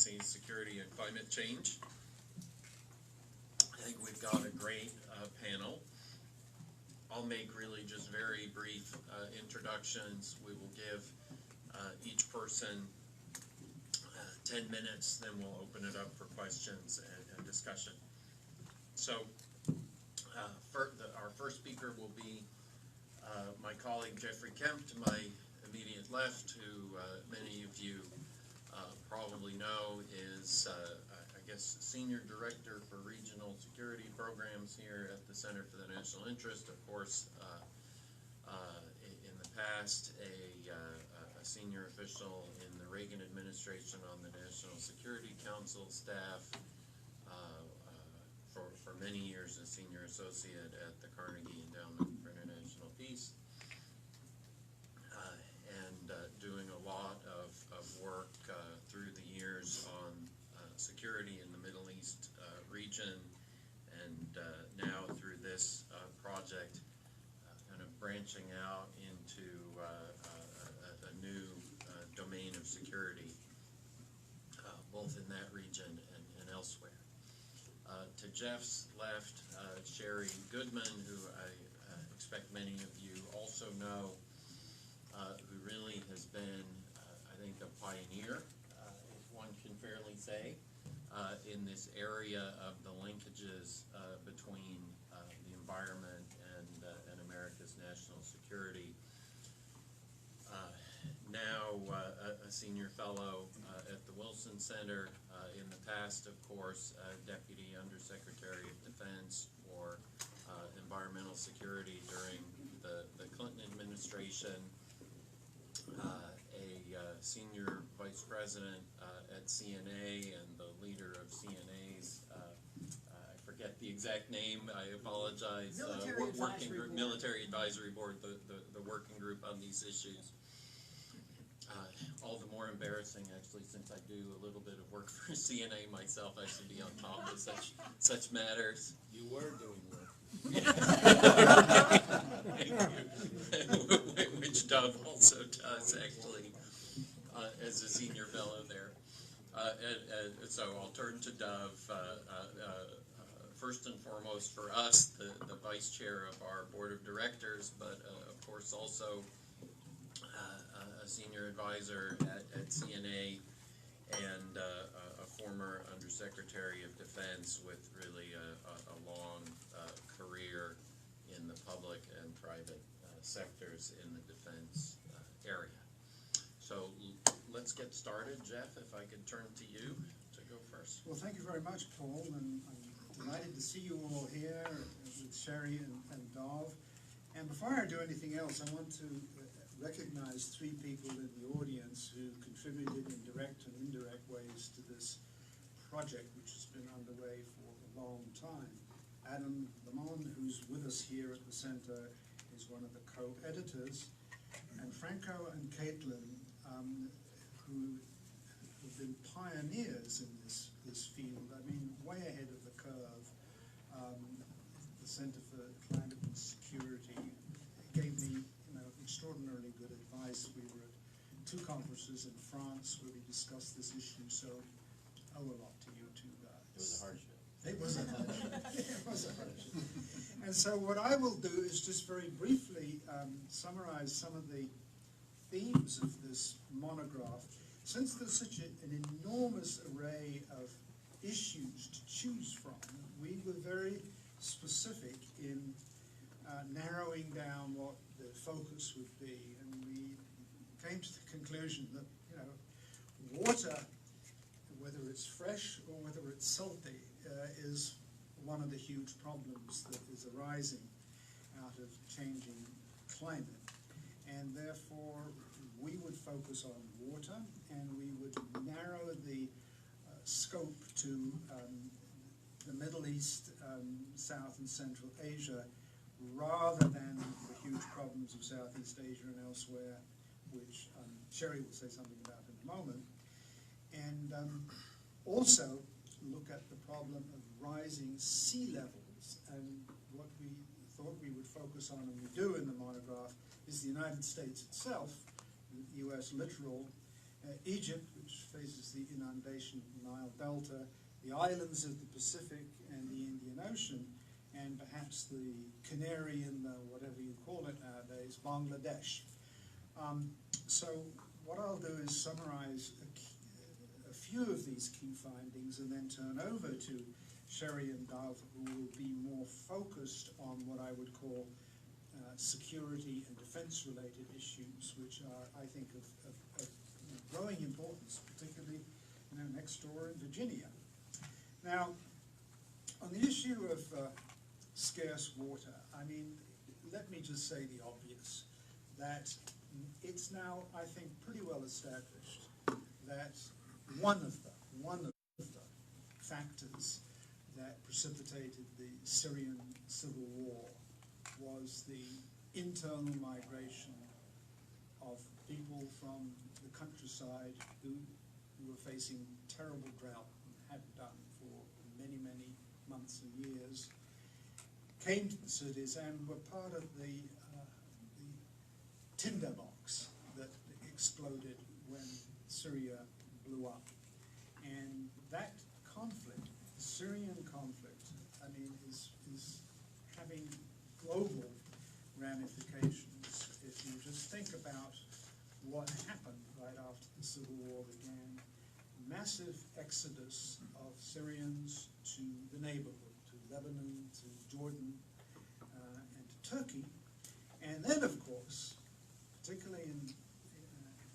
Diplomacy, Security, and Climate Change. I think we've got a great panel. I'll make really just very brief introductions. We will give each person 10 minutes, then we'll open it up for questions and discussion. So our first speaker will be my colleague Geoffrey Kemp to my immediate left, who many of you probably know is, I guess, Senior Director for Regional Security Programs here at the Center for the National Interest. Of course, in the past, a senior official in the Reagan administration on the National Security Council staff, for many years a senior associate at the Carnegie Endowment for International Peace, and doing a lot of work through the years on security in the Middle East region, and now through this project kind of branching out into a new domain of security, both in that region and elsewhere. To Jeff's left, Sherri Goodman, who I expect many of you also know, who really has been, I think, a pioneer, if one can fairly say, in this area of the linkages between the environment and America's national security. Now a senior fellow at the Wilson Center, in the past, of course, Deputy Undersecretary of Defense for Environmental Security during the Clinton administration, a senior vice president at CNA and the leader of CNA's, I forget the exact name, I apologize, Military Advisory Board, the working group on these issues. All the more embarrassing, actually, since I do a little bit of work for CNA myself. I should be on top of such matters. You were doing work. Thank you. Which Dov also does, actually, as a senior fellow there. And so I'll turn to Dov. First and foremost, for us, the vice chair of our board of directors, but of course also a senior advisor at CNA, and a former Undersecretary of Defense with really a long career in the public and private sectors in the defense area. So let's get started. Jeff, if I could turn to you to go first. Well, thank you very much, Paul, and I'm delighted to see you all here with Sherri and Dov. And before I do anything else, I want to recognize three people in the audience who contributed in direct and indirect ways to this project, which has been underway for a long time. Adam Lamont, who's with us here at the center, is one of the co-editors, and Franco and Caitlin, who have been pioneers in this field. I mean, way ahead of the curve. The Center for Climate and Security gave me extraordinarily good advice. We were at 2 conferences in France where we discussed this issue, so I owe a lot to you two guys. It was a hardship. It was a hardship. It was a hardship. And so what I will do is just very briefly summarize some of the themes of this monograph. Since there's such an enormous array of issues to choose from, we were very specific in narrowing down what the focus would be, and we came to the conclusion that water, whether it's fresh or whether it's salty, is one of the huge problems that is arising out of changing climate, and therefore we would focus on water, and we would narrow the scope to the Middle East, South and Central Asia, rather than the huge problems of Southeast Asia and elsewhere, which Sherri will say something about in a moment, and also look at the problem of rising sea levels. And what we thought we would focus on, and we do in the monograph, is the United States itself, the U.S. littoral, Egypt, which faces the inundation of the Nile Delta, the islands of the Pacific and the Indian Ocean, and perhaps the canary in the, whatever you call it nowadays, Bangladesh. So what I'll do is summarize a few of these key findings and then turn over to Sherri and Dov, who will be more focused on what I would call security and defense-related issues, which are, I think, of growing importance, particularly next door in Virginia. Now, on the issue of scarce water, I mean, let me just say the obvious, that it's now, I think, pretty well established that one of the factors that precipitated the Syrian civil war was the internal migration of people from the countryside who were facing terrible drought and had done for many, many months and years, came to the cities and were part of the tinderbox that exploded when Syria blew up. And that conflict, the Syrian conflict, I mean, is having global ramifications. If you just think about what happened right after the Civil War began, massive exodus of Syrians to the neighborhood, to Lebanon, to Jordan, and to Turkey. And then, of course, particularly in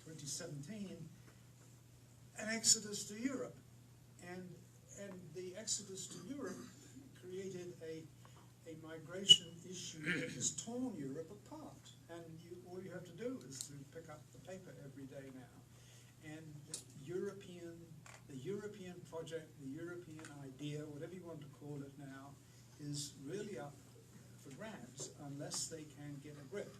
2017, an exodus to Europe. And the exodus to Europe created a migration issue that has torn Europe apart. And all you have to do is to pick up the paper every day now. And the European project, the European idea, whatever you want to call it now, is really up for grabs unless they can get a grip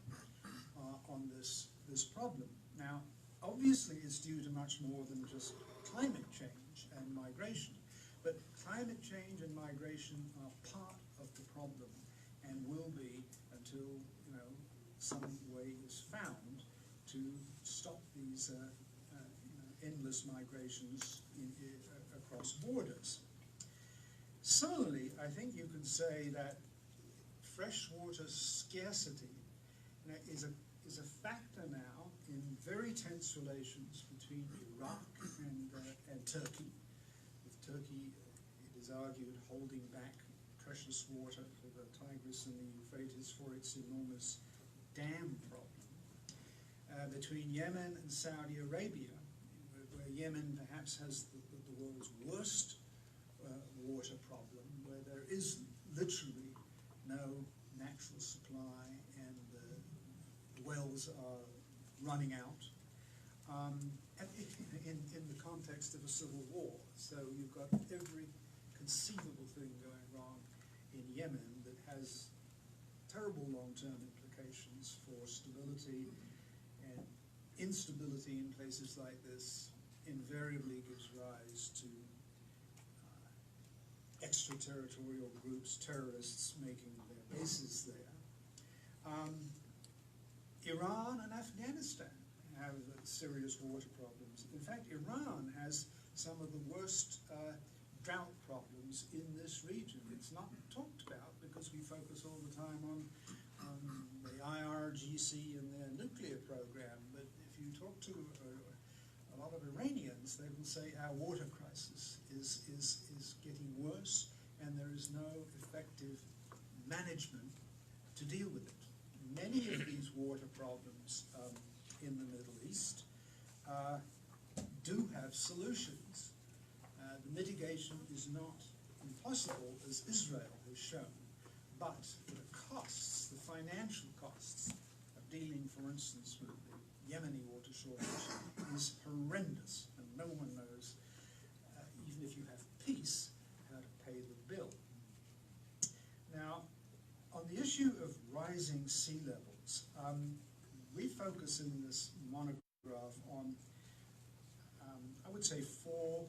on this problem. Now, obviously it's due to much more than just climate change and migration, but climate change and migration are part of the problem and will be until some way is found to stop these endless migrations across borders. Similarly, I think you can say that freshwater scarcity is a factor now in very tense relations between Iraq and Turkey. With Turkey, it is argued, holding back precious water for the Tigris and the Euphrates for its enormous dam problem. Between Yemen and Saudi Arabia, where Yemen perhaps has the world's worst water problem, where there is literally no natural supply and the wells are running out, in the context of a civil war. So you've got every conceivable thing going wrong in Yemen that has terrible long-term implications for stability, and instability in places like this invariably gives rise to extraterritorial groups, terrorists making their bases there. Iran and Afghanistan have serious water problems. In fact, Iran has some of the worst drought problems in this region. It's not talked about because we focus all the time on the IRGC and their nuclear program, but if you talk to a lot of Iranians, they will say our water crisis is getting worse and there is no effective management to deal with it. Many of these water problems in the Middle East do have solutions. The mitigation is not impossible, as Israel has shown, but the costs, the financial costs of dealing, for instance, with the Yemeni water shortage is horrendous, and no one knows, even if you have peace, how to pay the bill. Now, on the issue of rising sea levels, we focus in this monograph on, I would say, four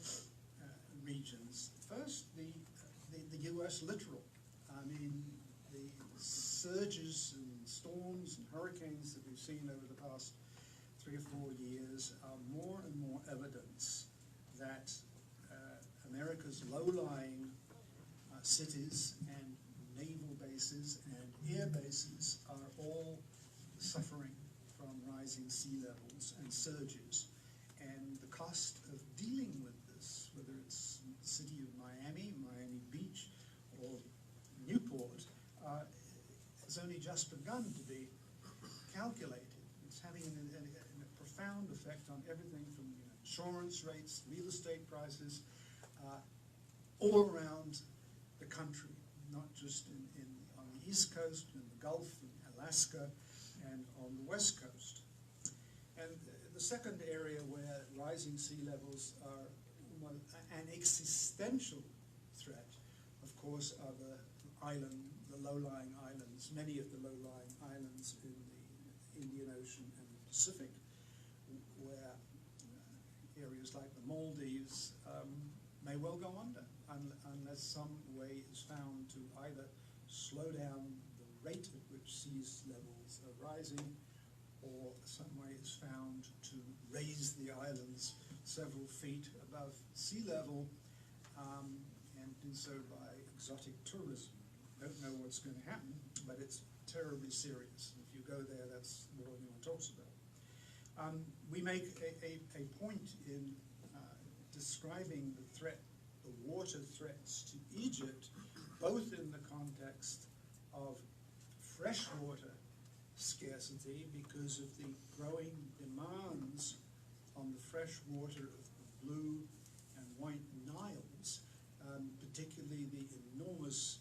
regions. First, the US littoral. I mean, the surges and storms and hurricanes that we've seen over the past 3 or 4 years are more and more evidence that America's low-lying cities and naval bases and air bases are all suffering from rising sea levels and surges. And the cost of dealing with this, whether it's the city of Miami, Miami Beach, or Newport, has only just begun to be calculated. It's having a profound effect on everything from insurance rates, real estate prices, all around the country, not just on the East Coast, in the Gulf, in Alaska, and on the West Coast. And the second area where rising sea levels are an existential threat, of course, are the low-lying islands, many of the low-lying islands in the Indian Ocean and the Pacific, where areas like the Maldives may well go under unless some way is found to either slow down the rate at which sea levels are rising, or some way is found to raise the islands several feet above sea level, and do so by exotic tourism. Don't know what's going to happen, but it's terribly serious. If you go there, that's what everyone talks about. We make a point in describing the threat, the water threats to Egypt, both in the context of freshwater scarcity because of the growing demands on the fresh water of the Blue and White Niles, particularly the enormous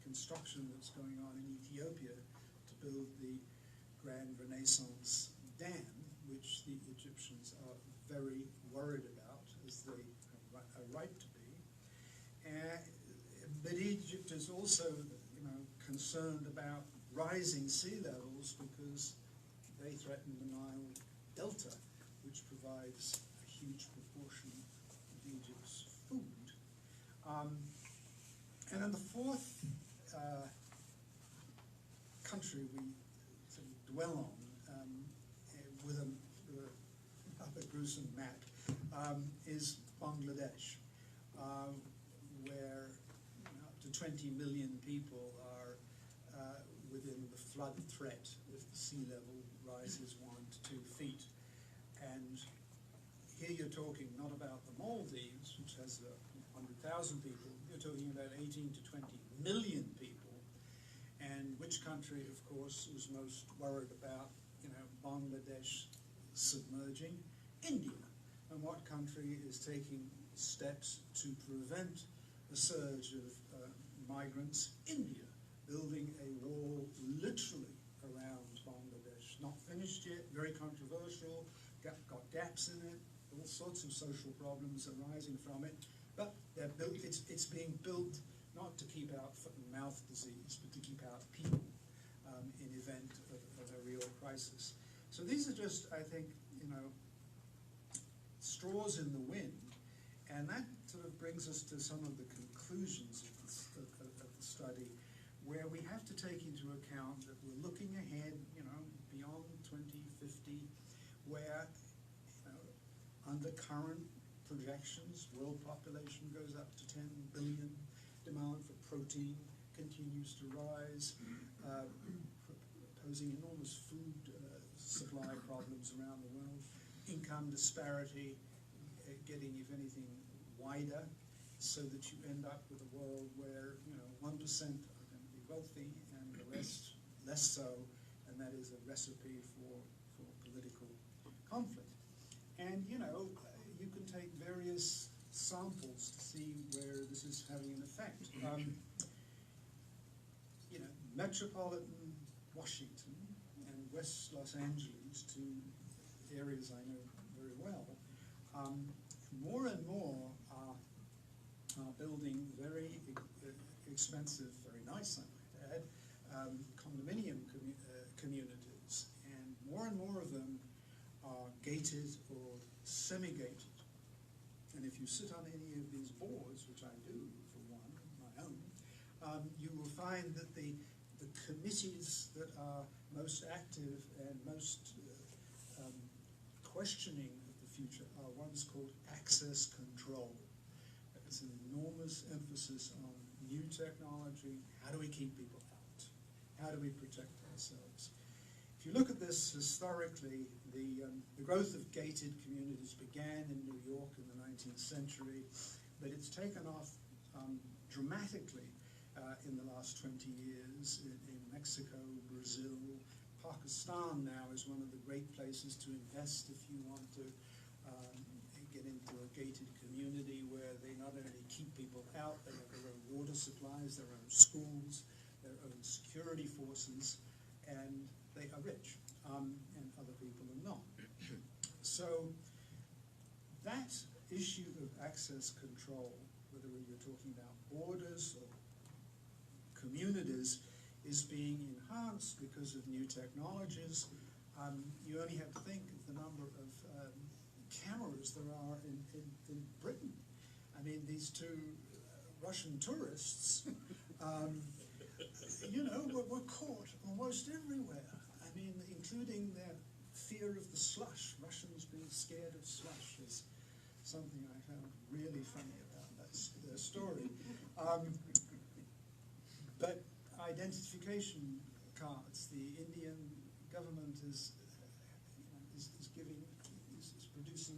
construction that's going on in Ethiopia to build the Grand Renaissance Dam, which the Egyptians are very worried about, as they are right to be. But Egypt is also, concerned about rising sea levels because they threaten the Nile Delta, which provides a huge proportion of Egypt's food. And then the fourth country we sort of dwell on with a gruesome map is Bangladesh, where up to 20 million people are within the flood threat if the sea level rises 1 to 2 feet. And here you're talking not about the Maldives, which has 100,000 people, you're talking about 18 to 20 million people. And which country, of course, is most worried about, Bangladesh submerging? India. And what country is taking steps to prevent a surge of migrants? India, building a wall literally around Bangladesh. Not finished yet, very controversial, got gaps in it, all sorts of social problems arising from it. But they're built, it's being built not to keep out foot and mouth disease, but to keep out people in event of a real crisis. So these are just, I think, straws in the wind, and that sort of brings us to some of the conclusions of the study, where we have to take into account that we're looking ahead, beyond 2050, where, under current projections, world population goes up to 10 billion, demand for protein continues to rise, posing enormous food supply problems around the world, income disparity getting, if anything, wider, so that you end up with a world where 1% are going to be wealthy and the rest less so, and that is a recipe for political conflict. And you can take various samples to see where this is having an effect. Metropolitan Washington and West Los Angeles, two areas I know very well, more and more are building very expensive, very nice, I might add, condominium communities, and more of them are gated or semi-gated. And if you sit on any of these boards, which I do for one, my own, you will find that the committees that are most active and most questioning of the future are ones called access control. It's an enormous emphasis on new technology. How do we keep people out? How do we protect ourselves? If you look at this historically, the growth of gated communities began in New York in the 19th century, but it's taken off dramatically in the last 20 years in Mexico, Brazil. Pakistan now is one of the great places to invest if you want to get into a gated community where they not only keep people out, they have their own water supplies, their own schools, their own security forces, and they are rich, and other people are not. So that issue of access control, whether you're talking about borders or communities, is being enhanced because of new technologies. You only have to think of the number of cameras there are in Britain. I mean, these two Russian tourists, you know, were caught almost everywhere. I mean, including their fear of the slush. Russians being scared of slush is something I found really funny about that story. But identification cards, the Indian government is producing,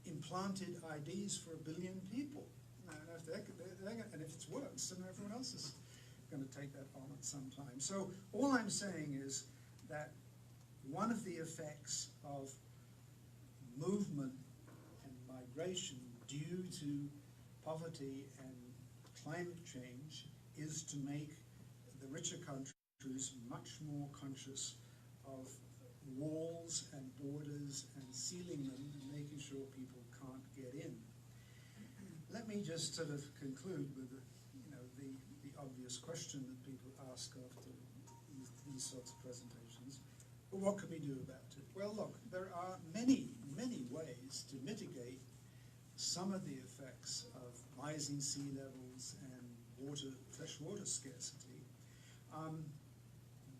implanted IDs for 1 billion people. And if it works, then everyone else is going to take that on at some time. So all I'm saying is that one of the effects of movement and migration due to poverty and climate change is to make the richer countries much more conscious of walls and borders and sealing them and making sure people can't get in. Let me just sort of conclude with the obvious question that people ask after these sorts of presentations. But what can we do about it? Well, look, there are many, many ways to mitigate some of the effects of rising sea levels and fresh water scarcity.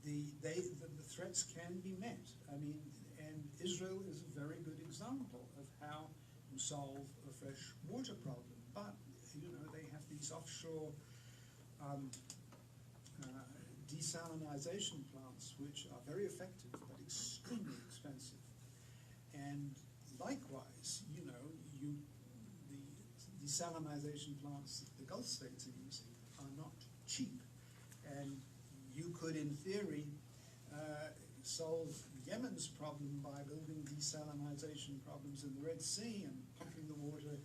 The threats can be met. I mean, and Israel is a very good example of how you solve a fresh water problem. But, they have these offshore desalinization plants, which are very effective but extremely expensive. And likewise, the desalinization plants that the Gulf states are using are not cheap. And you could, in theory, solve Yemen's problem by building desalinization problems in the Red Sea and pumping the water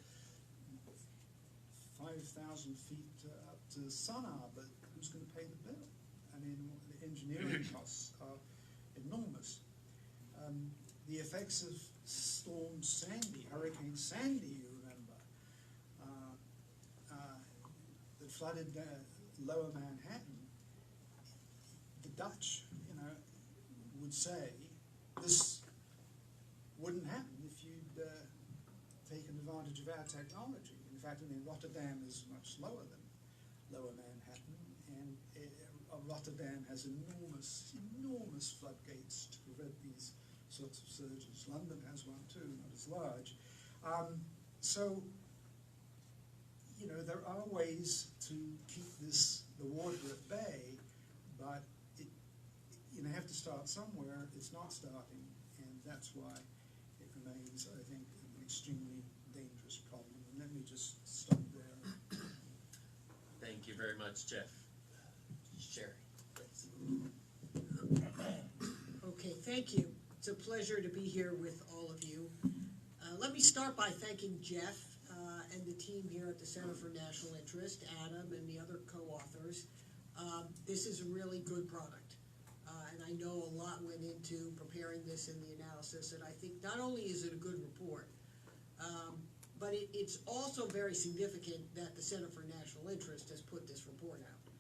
5,000 feet up to Sana'a, but who's going to pay the bill? I mean, the engineering costs are enormous. The effects of Storm Sandy, Hurricane Sandy, you remember, that flooded lower Manhattan. The Dutch, would say this wouldn't happen if you'd taken advantage of our technology. In fact, Rotterdam is much lower than lower Manhattan, and Rotterdam has enormous floodgates to prevent these sorts of surges. London has one too, not as large. So, there are ways to keep the water at bay, but you have to start somewhere. It's not starting, and that's why it remains, I think, an extremely dangerous problem. And let me just stop there. Thank you very much, Jeff. Sherri. Okay, thank you. It's a pleasure to be here with all of you. Let me start by thanking Jeff and the team here at the Center for National Interest, Adam and the other co-authors. This is a really good product. And I know a lot went into preparing this and the analysis, and I think not only is it a good report, but it's also very significant that the Center for National Interest has put this report out.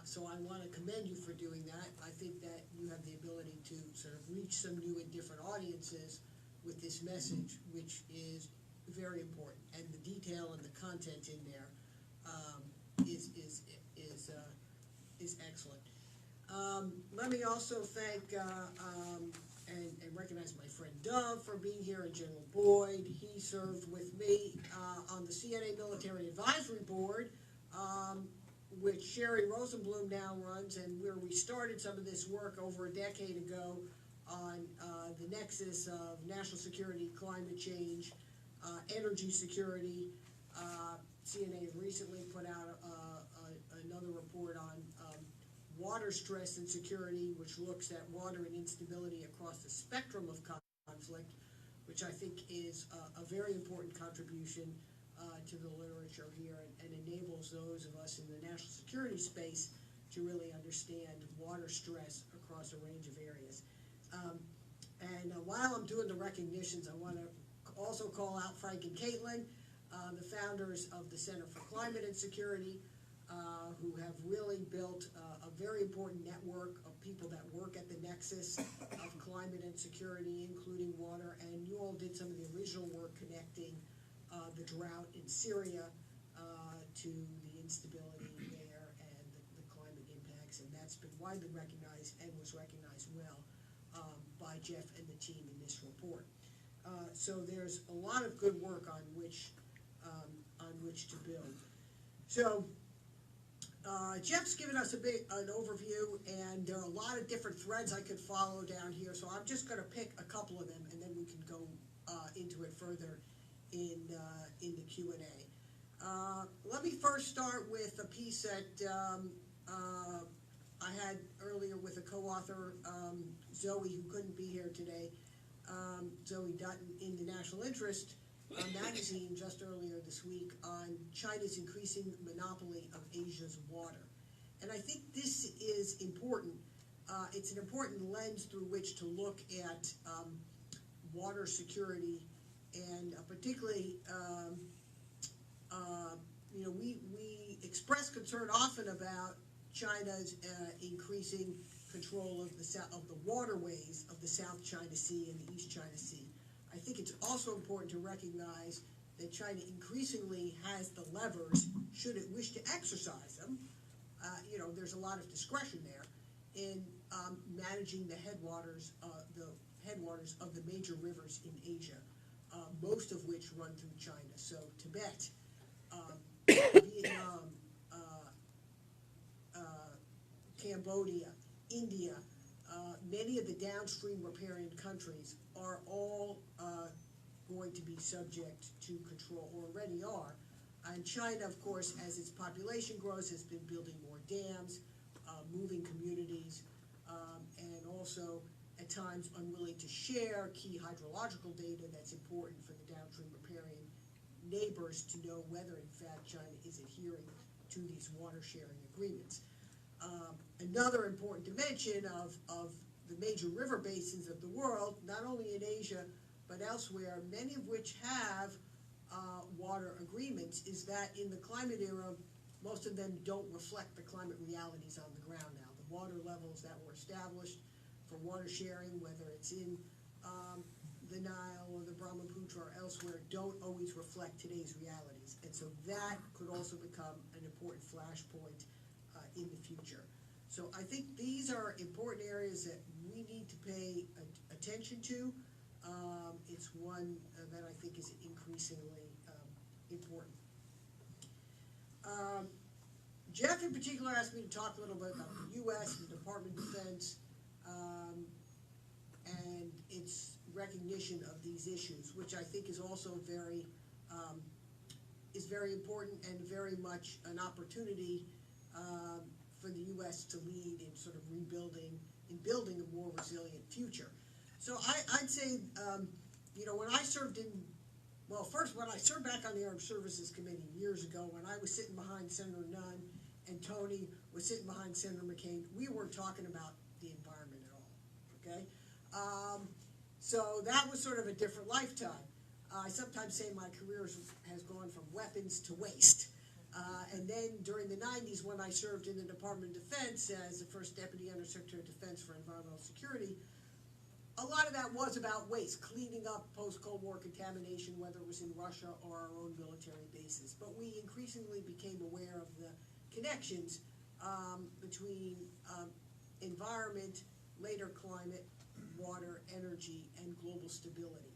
So I want to commend you for doing that. I think that you have the ability to sort of reach some new and different audiences with this message, which is very important. And the detail and the content in there is excellent. Let me also thank and recognize my friend Dov for being here, and General Boyd. He served with me on the CNA Military Advisory Board, which Sherri Rosenblum now runs, and where we started some of this work over a decade ago on the nexus of national security, climate change, energy security. CNA has recently put out another report on water stress and security, which looks at water and instability across the spectrum of conflict, which I think is a very important contribution to the literature here, and enables those of us in the national security space to really understand water stress across a range of areas. And while I'm doing the recognitions, I want to also call out Frank and Caitlin, the founders of the Center for Climate and Security, who have really built a very important network of people that work at the nexus of climate and security, including water, and you all did some of the original work connecting the drought in Syria to the instability there and the climate impacts, and that's been widely recognized and was recognized well by Jeff and the team in this report. So there's a lot of good work on which to build. So Jeff's given us an overview, and there are a lot of different threads I could follow down here, so I'm just going to pick a couple of them, and then we can go into it further in the Q&A. Let me first start with a piece that I had earlier with a co-author, Zoe, who couldn't be here today, Zoe Dutton, in the National Interest magazine just earlier this week on China's increasing monopoly of Asia's water. And I think this is important. It's an important lens through which to look at water security, and particularly, we express concern often about China's increasing control of the waterways of the South China Sea and the East China Sea. I think it's also important to recognize that China increasingly has the levers, should it wish to exercise them. There's a lot of discretion there in managing the headwaters of the major rivers in Asia, most of which run through China. So Tibet, Vietnam, Cambodia, India, many of the downstream riparian countries are all going to be subject to control, or already are. And China, of course, as its population grows, has been building more dams, moving communities, and also at times unwilling to share key hydrological data that's important for the downstream riparian neighbors to know whether, in fact, China is adhering to these water sharing agreements. Another important dimension of the major river basins of the world, not only in Asia but elsewhere, many of which have water agreements, is that in the climate era, most of them don't reflect the climate realities on the ground now. The water levels that were established for water sharing, whether it's in the Nile or the Brahmaputra or elsewhere, don't always reflect today's realities. And so that could also become an important flashpoint in the future. So I think these are important areas that we need to pay attention to. It's one that I think is increasingly important. Jeff in particular asked me to talk a little bit about the U.S. and the Department of Defense and its recognition of these issues, which I think is also very important and very much an opportunity for the U.S. to lead in sort of building a more resilient future. So I'd say, when I served when I served back on the Armed Services Committee years ago, when I was sitting behind Senator Nunn and Tony was sitting behind Senator McCain, we weren't talking about the environment at all, okay? So that was sort of a different lifetime. I sometimes say my career has gone from weapons to waste. And then during the 90s, when I served in the Department of Defense as the first Deputy Undersecretary of Defense for Environmental Security, a lot of that was about waste, cleaning up post-Cold War contamination, whether it was in Russia or our own military bases. But we increasingly became aware of the connections between environment, later climate, water, energy, and global stability.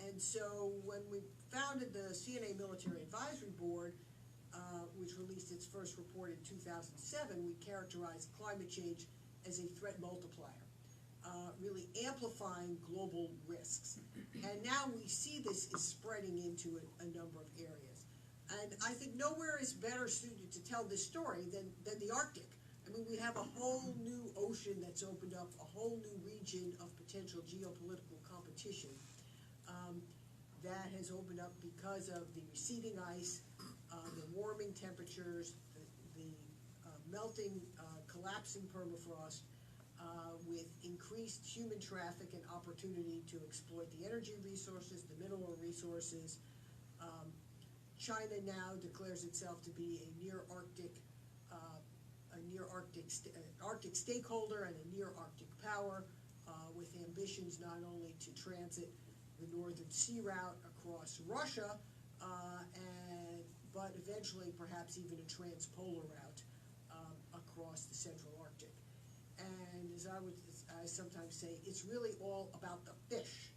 And so when we founded the CNA Military Advisory Board, which released its first report in 2007, we characterized climate change as a threat multiplier, really amplifying global risks. And now we see this is spreading into a number of areas. And I think nowhere is better suited to tell this story than the Arctic. I mean, we have a whole new ocean that's opened up, a whole new region of potential geopolitical competition that has opened up because of the receding ice, the warming temperatures, the melting, collapsing permafrost, with increased human traffic and opportunity to exploit the energy resources, the mineral resources. China now declares itself to be a Arctic stakeholder and a near Arctic power, with ambitions not only to transit the Northern Sea route across Russia, but eventually perhaps even a transpolar route across the Central Arctic. And as I sometimes say, it's really all about the fish.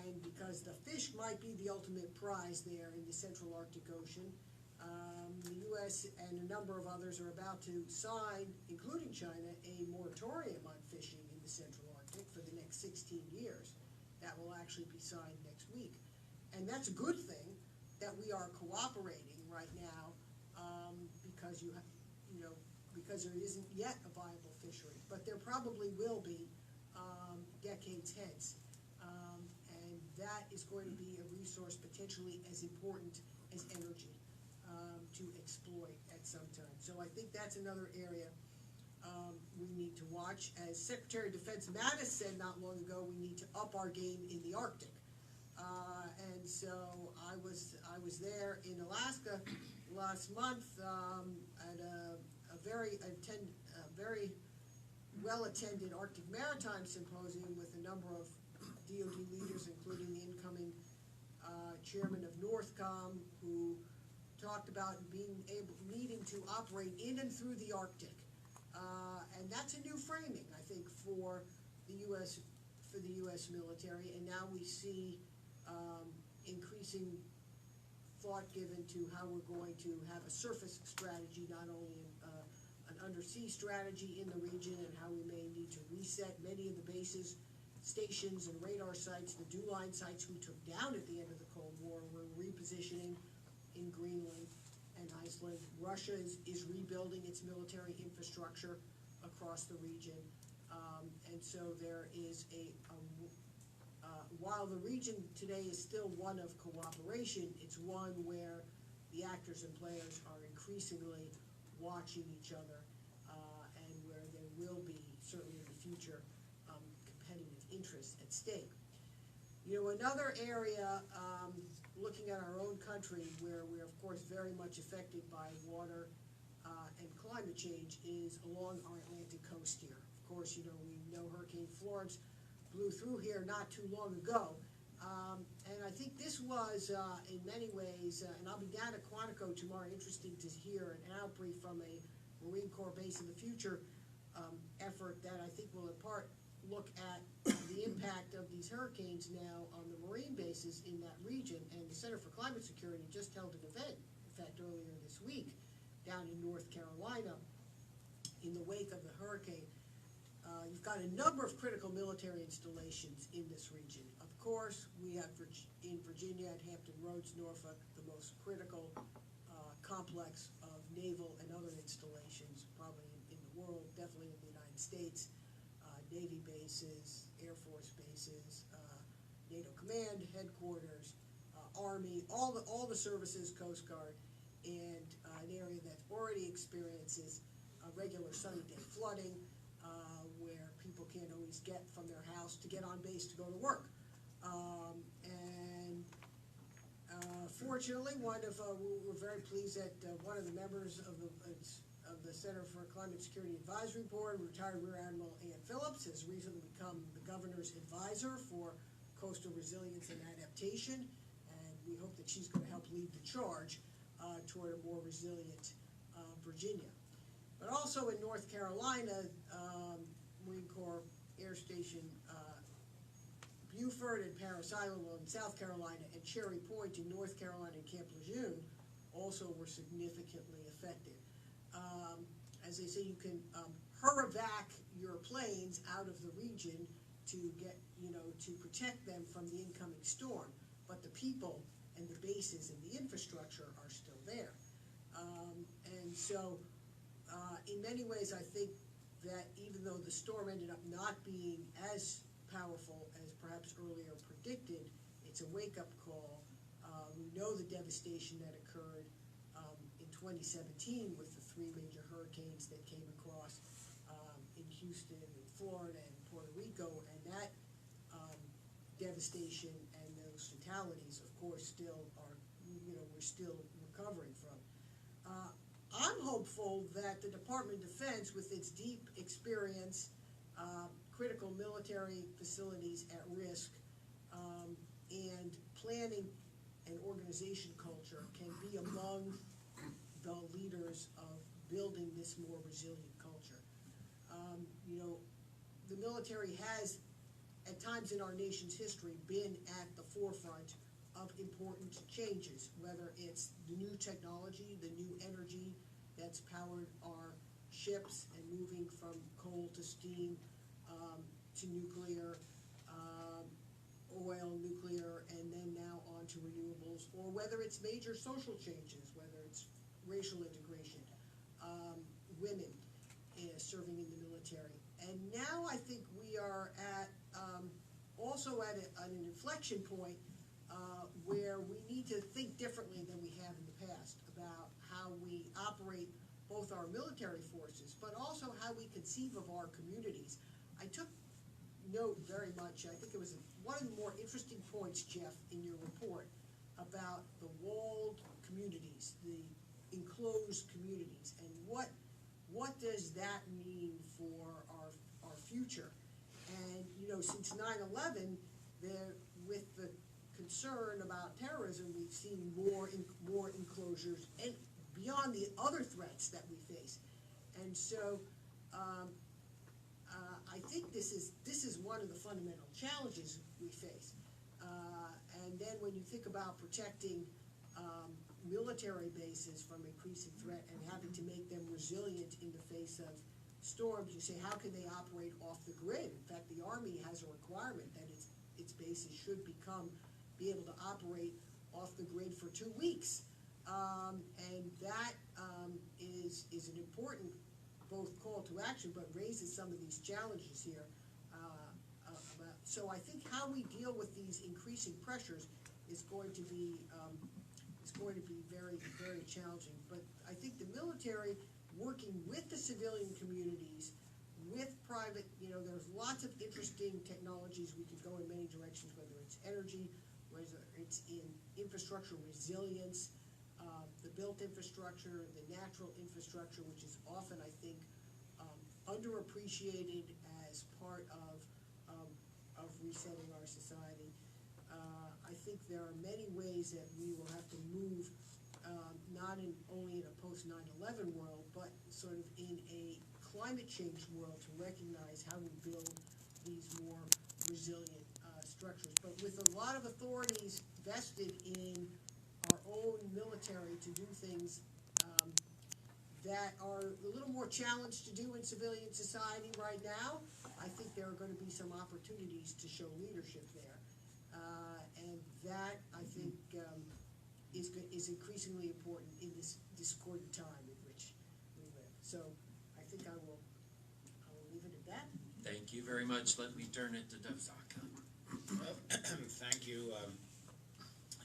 And because the fish might be the ultimate prize there in the Central Arctic Ocean, the U.S. and a number of others are about to sign, including China, a moratorium on fishing in the Central Arctic for the next 16 years. That will actually be signed next week. And that's a good thing that we are cooperating right now, because because there isn't yet a viable fishery, but there probably will be decades hence. And that is going to be a resource potentially as important as energy to exploit at some time. So I think that's another area we need to watch. As Secretary of Defense Mattis said not long ago, we need to up our game in the Arctic. And so I was there in Alaska last month at a very well-attended Arctic Maritime Symposium with a number of DoD leaders, including the incoming chairman of NORTHCOM, who talked about needing to operate in and through the Arctic. And that's a new framing, I think, for the U.S. military. And now we see increasing thought given to how we're going to have a surface strategy, not only an undersea strategy in the region, and how we may need to reset many of the bases, stations, and radar sites, the DuLine sites we took down at the end of the Cold War. We're repositioning in Greenland and Iceland. Russia is rebuilding its military infrastructure across the region. And so there is while the region today is still one of cooperation, it's one where the actors and players are increasingly watching each other, and where there will be, certainly in the future, competitive interests at stake. Another area, looking at our own country, where we're of course very much affected by water and climate change, is along our Atlantic coast here. Of course, we know Hurricane Florence blew through here not too long ago. And I think this was, in many ways, and I'll be down at Quantico tomorrow, interesting to hear an outbrief from a Marine Corps Base in the Future effort that I think will in part look at the impact of these hurricanes now on the Marine bases in that region. And the Center for Climate Security just held an event, in fact, earlier this week, down in North Carolina in the wake of the hurricane. You've got a number of critical military installations in this region. Of course, we have in Virginia at Hampton Roads, Norfolk, the most critical complex of naval and other installations, probably in the world, definitely in the United States. Navy bases, Air Force bases, NATO Command headquarters, Army, all the services, Coast Guard, and an area that already experiences regular sunny day flooding, where people can't always get from their house to get on base to go to work. Fortunately, we're very pleased that one of the members of the Center for Climate Security Advisory Board, retired Rear Admiral Ann Phillips, has recently become the governor's advisor for coastal resilience and adaptation, and we hope that she's going to help lead the charge toward a more resilient Virginia. But also in North Carolina, Marine Corps Air Station Buford and Parris Island in South Carolina, and Cherry Point in North Carolina and Camp Lejeune also were significantly affected. As they say, you can hurl-evac your planes out of the region to get, to protect them from the incoming storm, but the people and the bases and the infrastructure are still there. And so, in many ways, I think that even though the storm ended up not being as powerful as perhaps earlier predicted, it's a wake-up call. We know the devastation that occurred in 2017 with the 3 major hurricanes that came across in Houston and Florida and Puerto Rico, and that devastation and those fatalities, of course, still are, we're still recovering from. I'm hopeful that the Department of Defense, with its deep experience, critical military facilities at risk, and planning and organization culture, can be among the leaders of building this more resilient culture. The military has, at times in our nation's history, been at the forefront of important changes, whether it's the new technology, the new energy that's powered our ships and moving from coal to steam, to nuclear, oil, nuclear, and then now on to renewables, or whether it's major social changes, whether it's racial integration, women serving in the military. And now I think we are at also at an inflection point where we need to think differently than we have in the past about how we operate both our military forces, but also how we conceive of our communities. I took note very much, I think it was one of the more interesting points, Jeff, in your report about the walled communities, the enclosed communities, and what does that mean for our future? And, since 9/11, with the concern about terrorism, we've seen more enclosures and beyond the other threats that we face. And so I think this is one of the fundamental challenges we face. And then when you think about protecting military bases from increasing threat and having to make them resilient in the face of storms, you say, how can they operate off the grid? In fact, the Army has a requirement that its bases should be able to operate off the grid for 2 weeks. And that is an important both call to action, but raises some of these challenges here. So I think how we deal with these increasing pressures is going to be very, very challenging. But I think the military, working with the civilian communities, with private, there's lots of interesting technologies. We could go in many directions, whether it's energy, whether it's in infrastructure resilience, the built infrastructure, the natural infrastructure, which is often, I think, underappreciated as part of resetting our society. I think there are many ways that we will have to move, not only in a post 9/11 world, but sort of in a climate change world, to recognize how we build these more resilient structures. But with a lot of authorities vested in our own military to do things that are a little more challenged to do in civilian society right now, I think there are going to be some opportunities to show leadership there. And that, I think, is increasingly important in this discordant time in which we live. So I think I will leave it at that. Thank you very much. Let me turn it to Dov Zakheim. Thank you.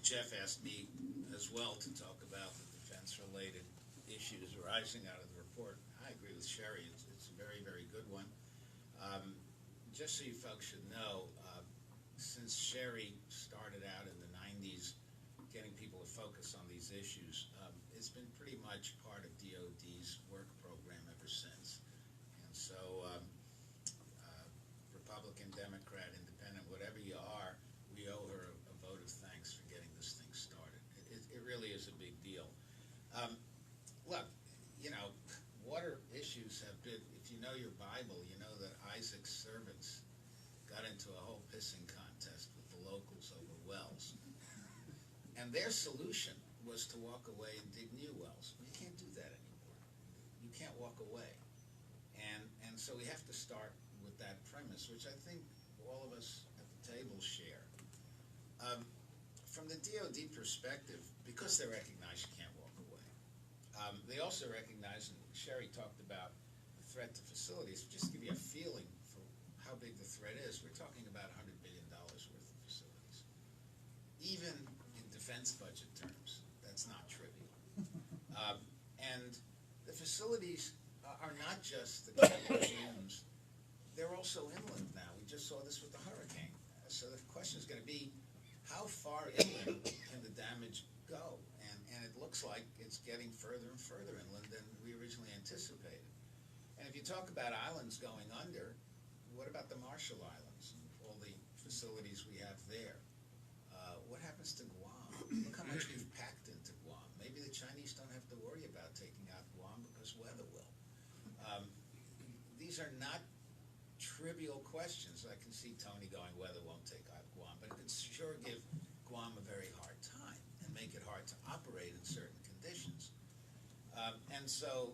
Jeff asked me as well to talk about the defense-related issues arising out of the report. I agree with Sherri. It's a very, very good one. Just so you folks should know, since Sherri started out in the 90s getting people to focus on these issues, it's been pretty much part of DOD's work program ever since. And so Republican, Democrat, Independent, whatever you are, we owe her a vote of thanks for getting this thing started. It really is a big deal. Look, water issues have been, if you know your Bible, you know that Isaac And their solution was to walk away and dig new wells. Well, you can't do that anymore. You can't walk away. And so we have to start with that premise, which I think all of us at the table share. From the DoD perspective, because they recognize you can't walk away, they also recognize, and Sherri talked about the threat to facilities. Just to give you a feeling for how big the threat is, we're talking about $100 billion worth of facilities. Even in defense budget terms, that's not trivial. And the facilities are not just the museums, they're also inland now. We just saw this with the hurricane. So the question is going to be, how far inland can the damage go? And it looks like it's getting further and further inland than we originally anticipated. And if you talk about islands going under, what about the Marshall Islands, all the facilities we have there? What happens to Guam? Look how much we've packed into Guam. Maybe the Chinese don't have to worry about taking out Guam because weather will. These are not trivial questions. I can see Tony going, weather won't take out Guam, but it could sure give Guam a very hard time and make it hard to operate in certain conditions. And so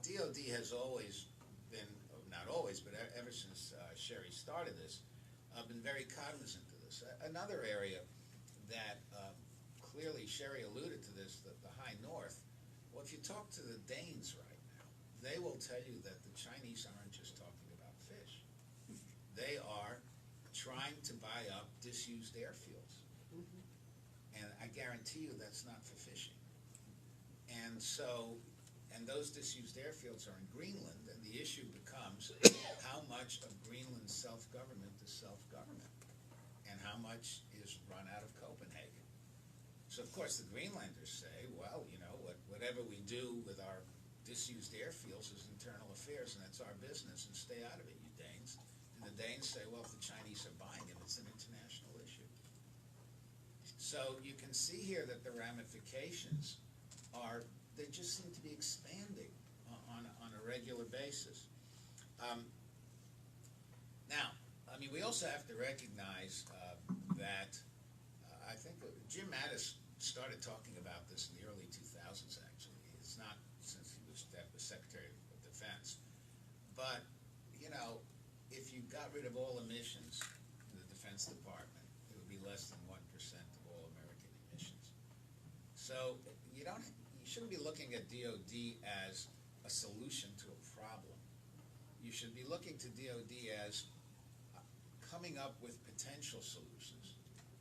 DoD has always been, not always, but ever since Sherri started this, been very cognizant of this. Another area that clearly Sherri alluded to this, the high north. Well, if you talk to the Danes right now, they will tell you that the Chinese aren't just talking about fish. They are trying to buy up disused airfields. And I guarantee you that's not for fishing. And so, and those disused airfields are in Greenland, and the issue becomes how much of Greenland's self-government is self-government, and how much is run out of Copenhagen. So of course the Greenlanders say, well, you know, whatever we do with our disused airfields is internal affairs, and that's our business, and stay out of it, you Danes. And the Danes say, well, if the Chinese are buying it, it's an international issue. So you can see here that the ramifications are, they just seem to be expanding on a regular basis. Now, I mean, we also have to recognize that I think Jim Mattis started talking about this in the early 2000s, actually. It's not since he was Secretary of Defense. But, you know, if you got rid of all emissions in the Defense Department, it would be less than 1% of all American emissions. So you shouldn't be looking at DoD as a solution to a problem. You should be looking to DoD as coming up with potential solutions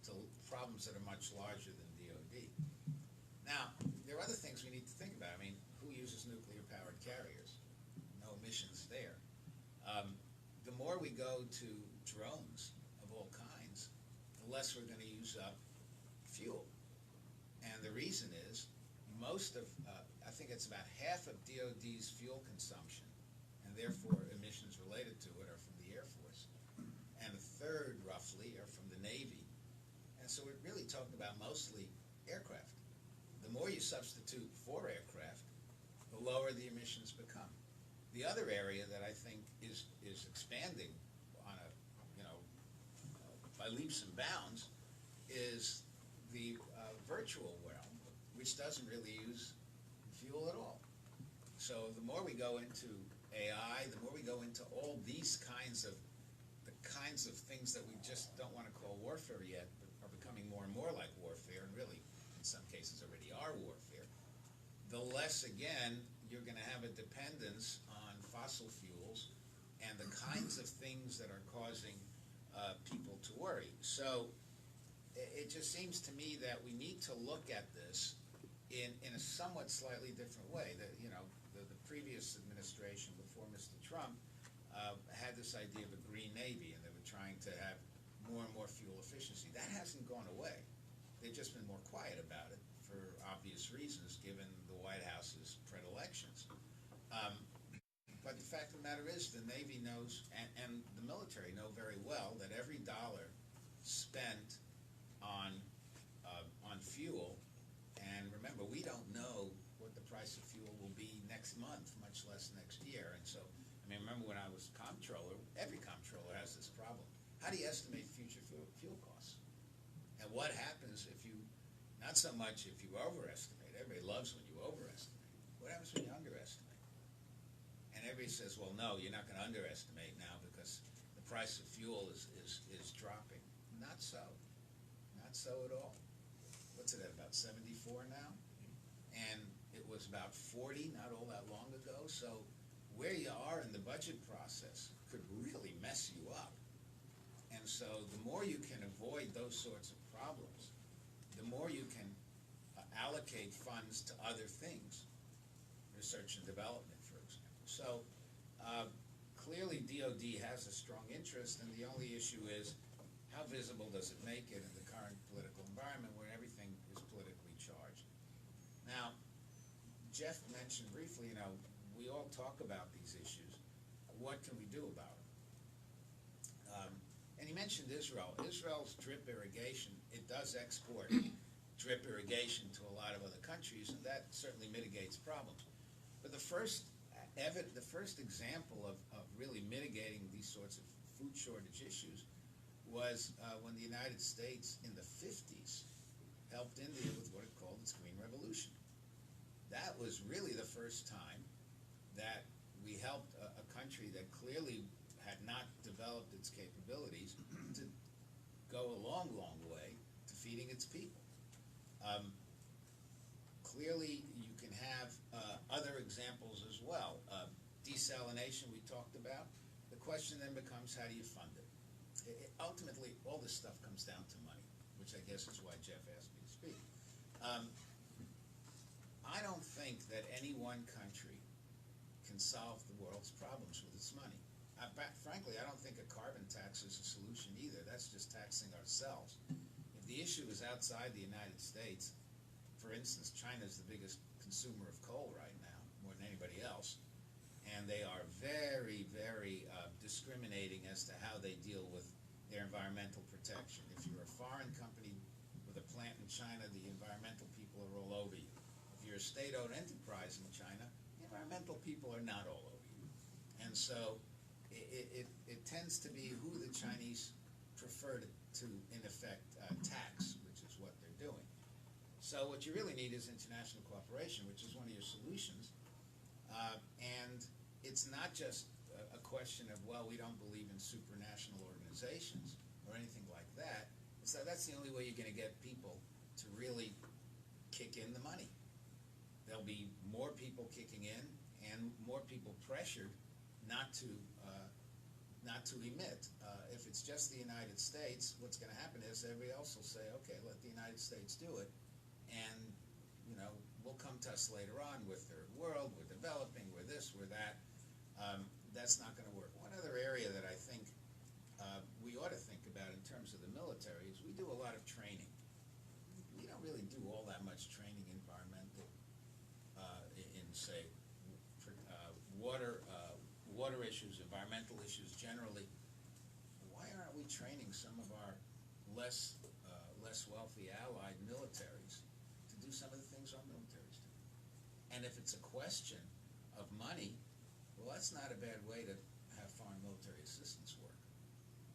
to problems that are much larger than DoD. Now, there are other things we need to think about. I mean, who uses nuclear-powered carriers? No emissions there. The more we go to drones of all kinds, the less we're going to use up fuel. And the reason is, most of, I think it's about half of DoD's fuel consumption, and therefore emissions related to it, are from the Air Force. And a third, roughly, are from the Navy. And so we're really talking about mostly aircraft. The more you substitute for aircraft, the lower the emissions become. The other area that I think is expanding on a, by leaps and bounds is the virtual realm, which doesn't really use fuel at all. So the more we go into AI, the more we go into all these kinds of things that we just don't want to call warfare yet, but are becoming more and more like warfare, and really, in some cases, already are warfare, the less, again, you're going to have a dependence on fossil fuels and the kinds of things that are causing people to worry. So it just seems to me that we need to look at this in a somewhat slightly different way. That, you know, the previous administration before Mr. Trump had this idea of a green navy, and they were trying to have more and more fuel efficiency. That hasn't gone away. They've just been more quiet about it for obvious reasons, given the White House's predilections. But the fact of the matter is, the Navy knows, and the military know very well, that every dollar spent on fuel, and remember, we don't know what the price of fuel will be next month, much less next year. And so, I mean, remember when I was comptroller, every comptroller has this problem. How do you estimate future fuel costs? And what happens if you not Not so much if you overestimate. Everybody loves when you overestimate. What happens when you underestimate? And everybody says, well, no, you're not going to underestimate now because the price of fuel is dropping. Not so. Not so at all. What's it at, about 74 now? And it was about 40 not all that long ago. So where you are in the budget process could really mess you up. And so the more you can avoid those sorts of problems, the more you can allocate funds to other things, research and development, for example. So clearly DOD has a strong interest, and the only issue is how visible does it make it in the current political environment where everything is politically charged. Now, Jeff mentioned briefly, we all talk about these issues. What can we do about them? And he mentioned Israel. Israel's drip irrigation, it does export drip irrigation to a lot of other countries, and that certainly mitigates problems. But the first example of really mitigating these sorts of food shortage issues was when the United States in the 50s helped India with what it called its Green Revolution. That was really the first time that we helped a country that clearly had not developed its capabilities to go a long, long way to feeding its people. Clearly, you can have other examples as well. Desalination we talked about. The question then becomes, how do you fund it? Ultimately, all this stuff comes down to money, which I guess is why Jeff asked me to speak. I don't think that any one country can solve the world's problems with its money. Frankly, I don't think a carbon tax is a solution either. That's just taxing ourselves. If the issue is outside the United States, for instance, China is the biggest consumer of coal right now, more than anybody else, and they are very, very discriminating as to how they deal with their environmental protection. If you're a foreign company with a plant in China, the environmental people are all over you. If you're a state-owned enterprise in China, the environmental people are not all over you. And so it tends to be who the Chinese prefer to in effect, tax, which is what they're doing. So what you really need is international cooperation, which is one of your solutions. And it's not just a question of, well, we don't believe in supranational organizations or anything like that. So that's the only way you're going to get people to really kick in the money. There'll be more people kicking in and more people pressured not to emit. If it's just the United States, what's going to happen is everybody else will say, okay, let the United States do it, and we'll come to us later on with third world, we're developing, we're this, we're that. That's not going to work. One other area that I think we ought to think about in terms of the military is we do a lot of training. We don't really do all that much training environmental in say water issues, environmental issues generally. Why aren't we training some of our less wealthy allied militaries to do some of the things our militaries do? And if it's a question of money, well, that's not a bad way to have foreign military assistance work,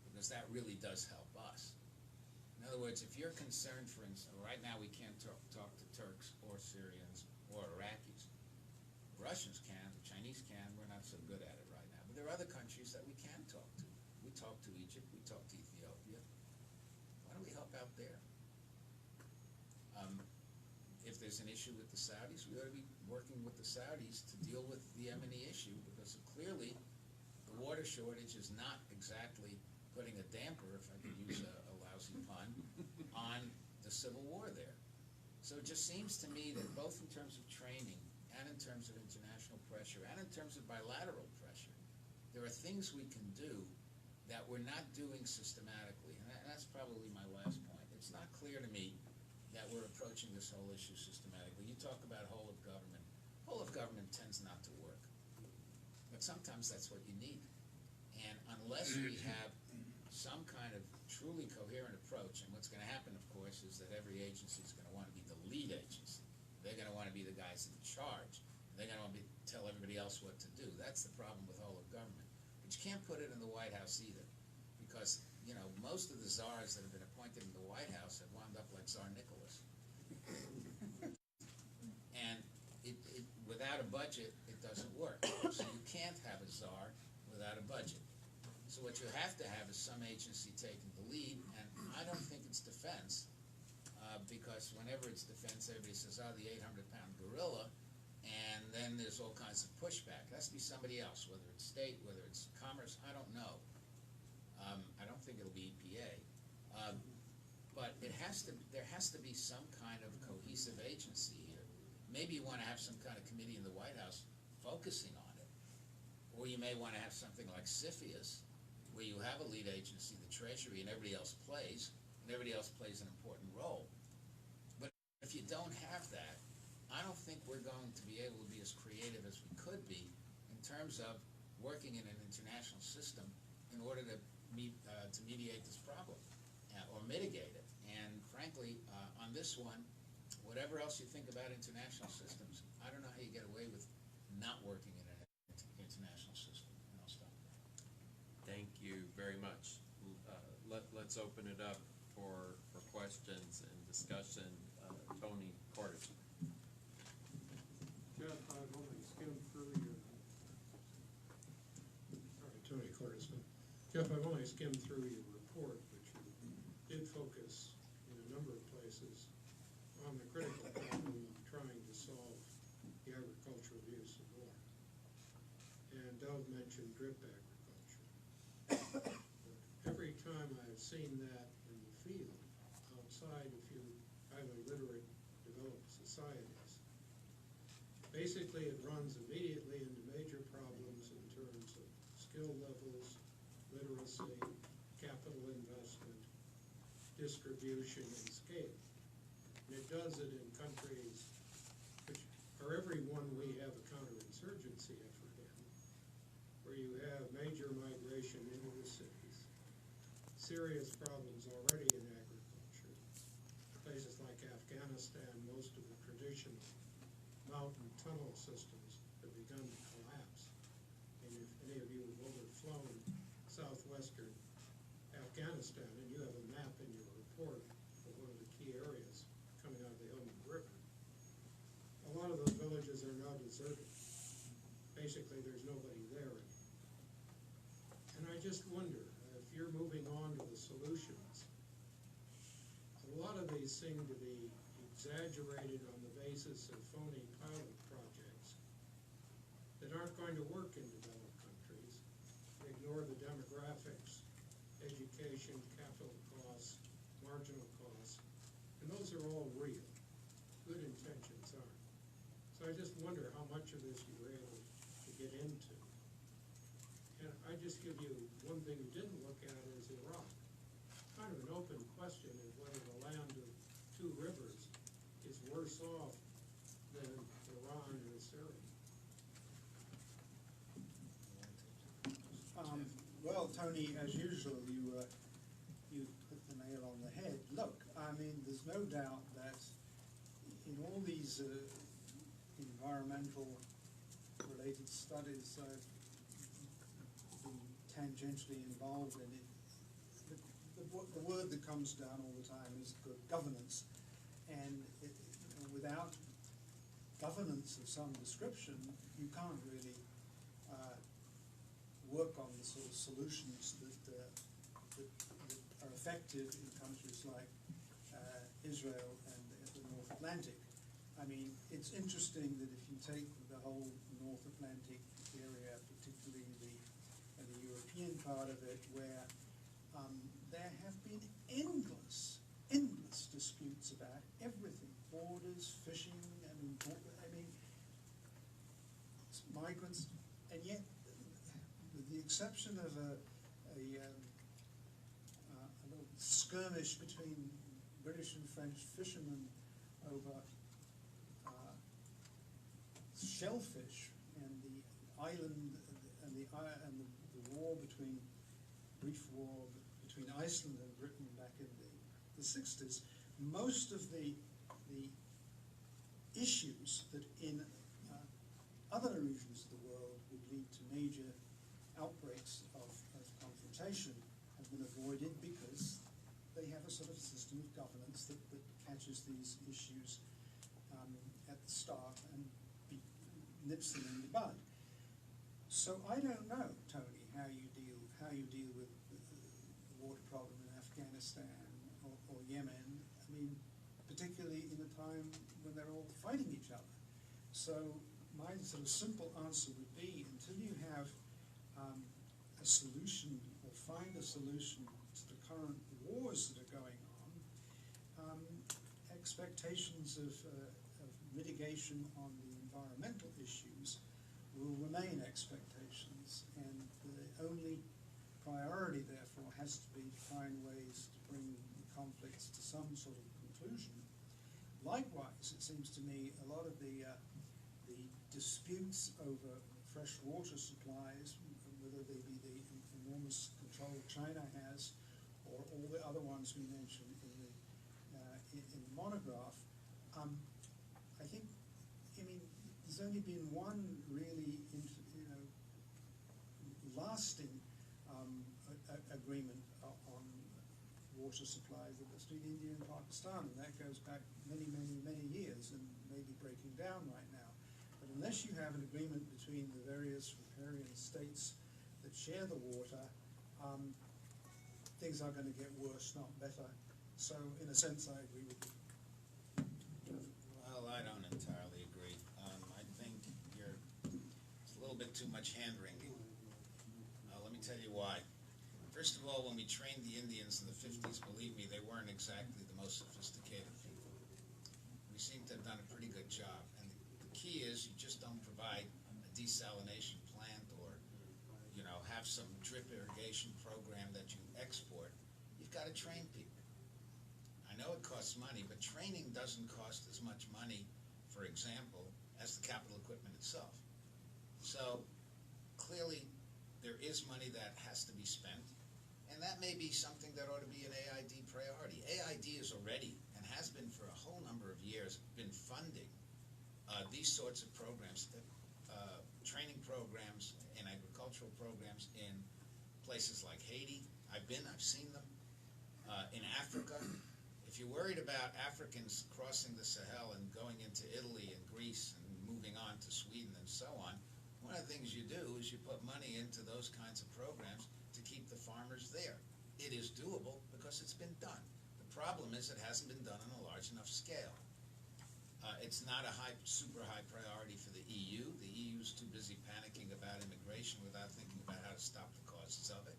because that really does help us. In other words, if you're concerned, for instance, right now we can't talk to Turks or Syrians or Iraqis. Russians can, the Chinese can, we're not so good at it right now. But there are other countries that we can talk to. We talk to Egypt, we talk to Ethiopia. Why don't we help out there? If there's an issue with the Saudis, we ought to be working with the Saudis to deal with the Yemeni issue, because clearly the water shortage is not exactly putting a damper, if I could use a lousy pun, on the civil war there. So it just seems to me that both in terms of training and in terms of international pressure and in terms of bilateral pressure, there are things we can do that we're not doing systematically. And that's probably my last point. It's not clear to me that we're approaching this whole issue systematically. You talk about whole of government. Whole of government tends not to work. But sometimes that's what you need. And unless we have some kind of truly coherent approach, and what's going to happen, of course, is that every agency is going to want to be the lead agency. They're going to want to be the guys in charge. They're going to want to tell everybody else what to do. That's the problem with whole of government. But you can't put it in the White House either, because most of the czars that have been appointed in the White House have wound up like Tsar Nicholas. budget, it doesn't work. So you can't have a czar without a budget. So what you have to have is some agency taking the lead, and I don't think it's defense, because whenever it's defense, everybody says, oh, the 800-pound gorilla, and then there's all kinds of pushback. It has to be somebody else, whether it's state, whether it's commerce, I don't know. I don't think it'll be EPA. But there has to be some kind of cohesive agency here. Maybe you want to have some kind of committee in the White House focusing on it. Or you may want to have something like CFIUS, where you have a lead agency, the Treasury, and everybody else plays an important role. But if you don't have that, I don't think we're going to be able to be as creative as we could be in terms of working in an international system in order to mediate this problem or mitigate it. And frankly, on this one, whatever else you think about international systems, I don't know how you get away with not working in an international system. And I'll stop there. Thank you very much. Let's open it up for questions and discussion. Tony Cordes. Jeff, I've only skimmed through your, Tony Cordes. Jeff, I've only skimmed through your report, but you did focus in a number of places on the critical problem of trying to solve the agricultural use of water. And Dov mentioned drip agriculture. But every time I've seen that in the field, outside a few highly literate developed societies, basically it runs immediately into major problems in terms of skill levels, literacy, capital investment, distribution, and scale. And it does it in countries which are every one we have a counterinsurgency effort in, where you have major migration into the cities, serious problems already in agriculture. Places like Afghanistan, most of the traditional mountain tunnel systems have begun to collapse. And if any of you have overflown southwestern Afghanistan, and you have a map in your report of one of the key areas coming out of the Helmand River, a lot of those villages are now deserted. Basically, there's nobody there anymore. And I just wonder, if you're moving on to the solutions, a lot of these seem to be exaggerated on the basis of phony pilot projects that aren't going to work in developed countries. They ignore the demographics, education, capital costs, marginal costs, and those are all real. Good intentions aren't. So I just wonder how much of this you were able to get into. And I just give you one thing you didn't look at is Iraq. Kind of an open question is whether the land of two rivers is worse off than Iran or Syria. Well, Tony, as usual, you hit the nail on the head. Look, I mean, there's no doubt that in all these environmental related studies I've been tangentially involved in it, the word that comes down all the time is good governance. And without governance of some description, you can't really work on the sort of solutions that are effective in countries like Israel and the North Atlantic. I mean, it's interesting that if you take the whole North Atlantic area, particularly the European part of it, where there have been endless disputes about everything, borders, fishing, migrants, and yet, with the exception of a little skirmish between British and French fishermen over shellfish and the island and the war between Iceland and Britain back in the 60s, most of the issues that in other regions of the world would lead to major outbreaks of confrontation have been avoided because they have a sort of system of governance that catches these issues at the start and nips them in the bud. So I don't know, Tony, how you deal with the water problem in Afghanistan or Yemen. I mean, particularly in a time when they're all fighting each other. So my sort of simple answer would be, until you have a solution or find a solution to the current wars that are going on, expectations of mitigation on the environmental issues will remain expectations, and the only priority therefore has to be to find ways to bring the conflicts to some sort of conclusion. Likewise, it seems to me a lot of the disputes over fresh water supplies, whether they be the enormous control China has or all the other ones we mentioned in the monograph, I think, I mean, there's only been one really, lasting agreement on water supplies between India and Pakistan, and that goes back many, many, many years and may be breaking down right now. But unless you have an agreement between the various riparian states that share the water, things are going to get worse, not better. So, in a sense, I agree with you. Well, I don't entirely agree. I think it's a little bit too much hand-wringing. Let me tell you why. First of all, when we trained the Indians in the 50s, believe me, they weren't exactly the most sophisticated people. We seem to have done a pretty good job. And the key is you just don't provide a desalination plant or, have some drip irrigation program that you export. You've got to train people. I know it costs money, but training doesn't cost as much money, for example, as the capital equipment itself. So clearly there is money that has to be spent, and that may be something that ought to be an AID priority. AID is already, and has been for a whole number of years, been funding these sorts of programs, training programs and agricultural programs in places like Haiti. I've seen them. In Africa. If you're worried about Africans crossing the Sahel and going into Italy and Greece and moving on to Sweden and so on, one of the things you do is you put money into those kinds of programs to keep the farmers there. It is doable because it's been done. The problem is it hasn't been done on a large enough scale. It's not a super high priority for the EU. The EU's too busy panicking about immigration without thinking about how to stop the causes of it.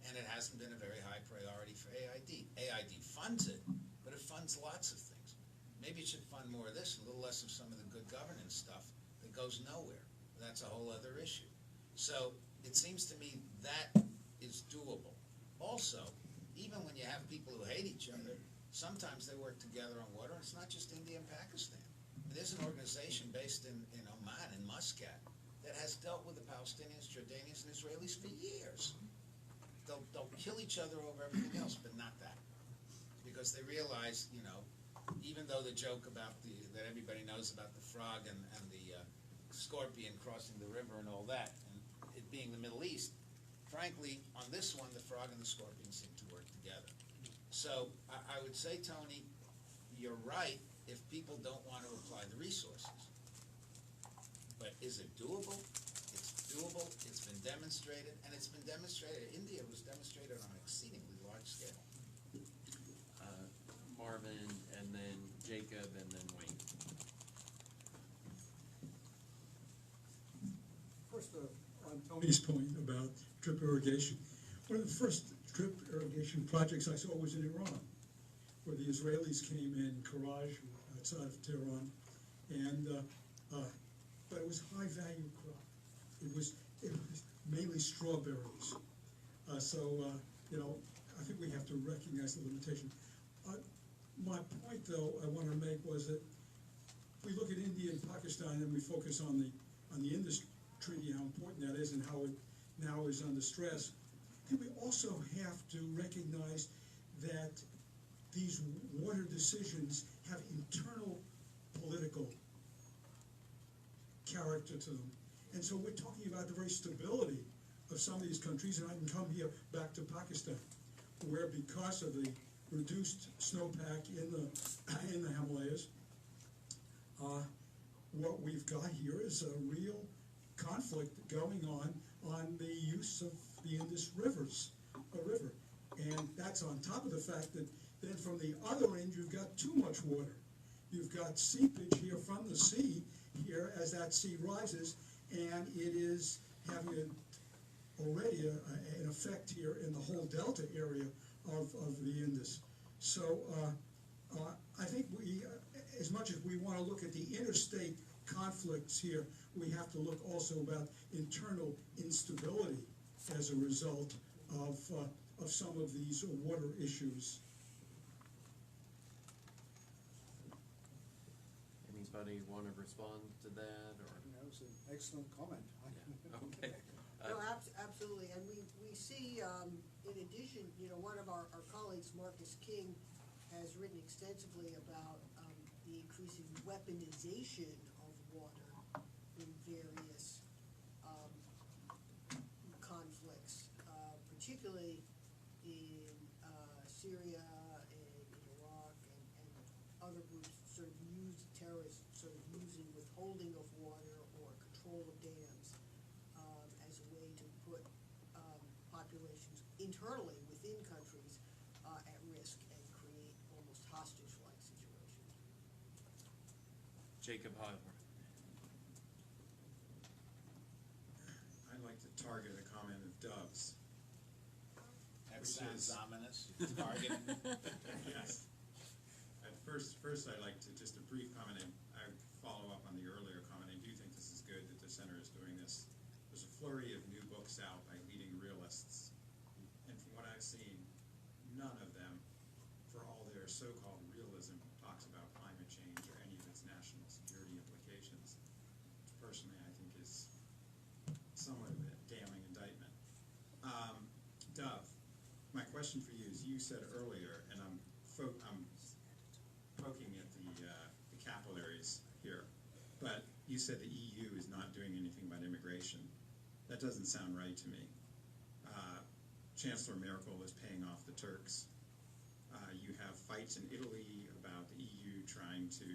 And it hasn't been a very high priority for AID. AID funds it, but it funds lots of things. Maybe it should fund more of this, a little less of some of the good governance stuff that goes nowhere. That's a whole other issue. So it seems to me that is doable. Also, even when you have people who hate each other, sometimes they work together on water, and it's not just India and Pakistan. There's an organization based in Oman, in Muscat, that has dealt with the Palestinians, Jordanians, and Israelis for years. They'll kill each other over everything else, but not that. Because they realize, even though the joke about that everybody knows about the frog and the scorpion crossing the river and all that, and it being the Middle East, frankly, on this one, the frog and the scorpion seem to work together. So I would say, Tony, you're right if people don't want to apply the resources. But is it doable? It's doable. It's been demonstrated, and it's been demonstrated. India was demonstrated on an exceedingly large scale. Marvin, and then Jacob, and then Wayne. First, on Tony's point about drip irrigation, one of the first drip irrigation projects I saw was in Iran, where the Israelis came in Karaj, outside of Tehran, and but it was high value crop. It was mainly strawberries. I think we have to recognize the limitation. My point, though, I want to make was that if we look at India and Pakistan and we focus on the industry treaty, how important that is and how it now is under stress, I think we also have to recognize that these water decisions have internal political character to them. And so we're talking about the very stability of some of these countries, and I can come here back to Pakistan, where because of the reduced snowpack in the Himalayas, what we've got here is a real conflict going on the use of the Indus river. And that's on top of the fact that then from the other end, you've got too much water. You've got seepage here from the sea here as that sea rises, and it is having already an effect here in the whole delta area of the Indus. So I think we, as much as we want to look at the interstate conflicts here, we have to look also about internal instability as a result of some of these water issues. Anybody want to respond to that, or? That was an excellent comment. Okay. No, absolutely, and we see, in addition, one of our colleagues, Marcus King, has written extensively about the increasing weaponization of water in various conflicts, particularly in Syria and in Iraq and other groups sort of use terrorists sort of using withholding of water or control of dams as a way to put populations internally within countries at risk and create almost hostage-like situations. Jacob Hodler. I'd like to target a comment of Dov's. That Which sounds is- ominous. Target. Yes. At first I'd like to, just a brief comment, and I follow up on the earlier comment. I do think this is good that the center is doing this. There's a flurry of new books out by leading realists, and from what I've seen, none of them, for all their so-called realism, talks about climate change or any of its national security implications, which personally I think is somewhat of a damning indictment. Dov, my question for you is, you said earlier, and I'm poking at the capillaries here, but you said the EU is not doing anything about immigration. That doesn't sound right to me. Chancellor Merkel is paying off the Turks. You have fights in Italy about the EU trying to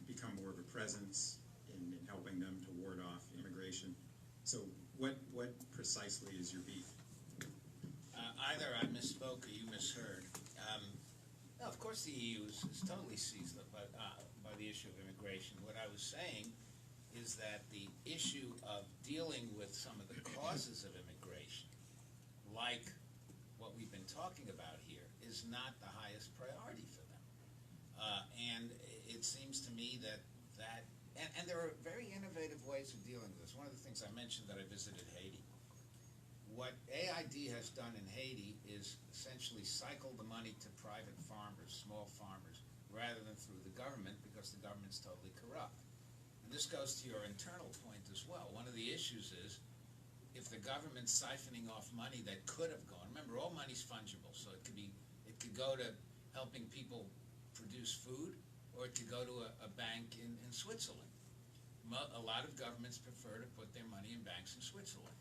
become more of a presence in helping them to ward off immigration. So what precisely is your beef? Either I misspoke or you misheard. No, of course the EU is totally seized by the issue of immigration. What I was saying is that the issue of dealing with some of the causes of immigration, like what we've been talking about here, is not the highest priority for them. And it seems to me that and there are very innovative ways of dealing with this. One of the things I mentioned that I visited Haiti. What AID has done in Haiti is essentially cycle the money to private farmers, small farmers, rather than through the government, because the government's totally corrupt. And this goes to your internal point as well. One of the issues is, if the government's siphoning off money that could have gone, remember, all money's fungible, so it could go to helping people produce food, or it could go to a bank in Switzerland. A lot of governments prefer to put their money in banks in Switzerland.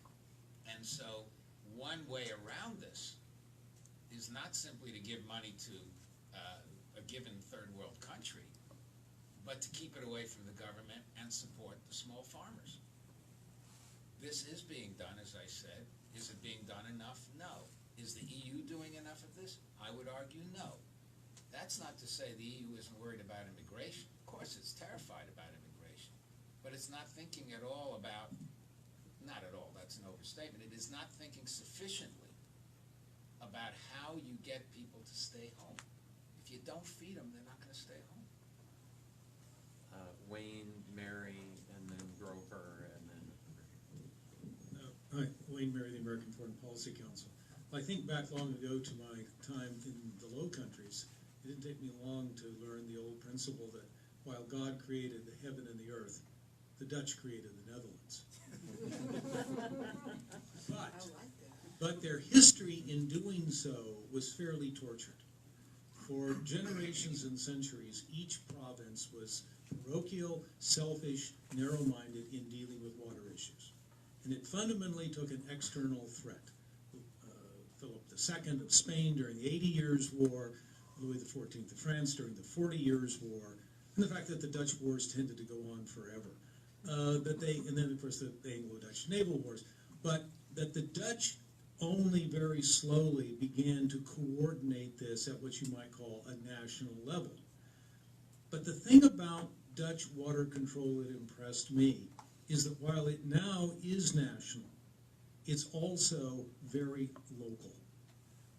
And so one way around this is not simply to give money to a given third world country, but to keep it away from the government and support the small farmers. This is being done, as I said. Is it being done enough? No. Is the EU doing enough of this? I would argue no. That's not to say the EU isn't worried about immigration. Of course it's terrified about immigration. But it's not thinking at all about, not at all, that's an overstatement, it is not thinking sufficiently about how you get people to stay home. If you don't feed them, they're not going to stay home. Wayne, Mary, and then Grover, and then... Hi, Wayne Mary, the American Foreign Policy Council. I think back long ago to my time in the Low Countries. It didn't take me long to learn the old principle that while God created the heaven and the earth, the Dutch created the Netherlands. But their history in doing so was fairly tortured. For generations and centuries, each province was parochial, selfish, narrow-minded in dealing with water issues. And it fundamentally took an external threat. Philip II of Spain during the 80 Years' War, Louis XIV of France during the 40 Years' War, and the fact that the Dutch wars tended to go on forever. And then of course the Anglo-Dutch naval wars, but that the Dutch only very slowly began to coordinate this at what you might call a national level. But the thing about Dutch water control that impressed me is that while it now is national, it's also very local.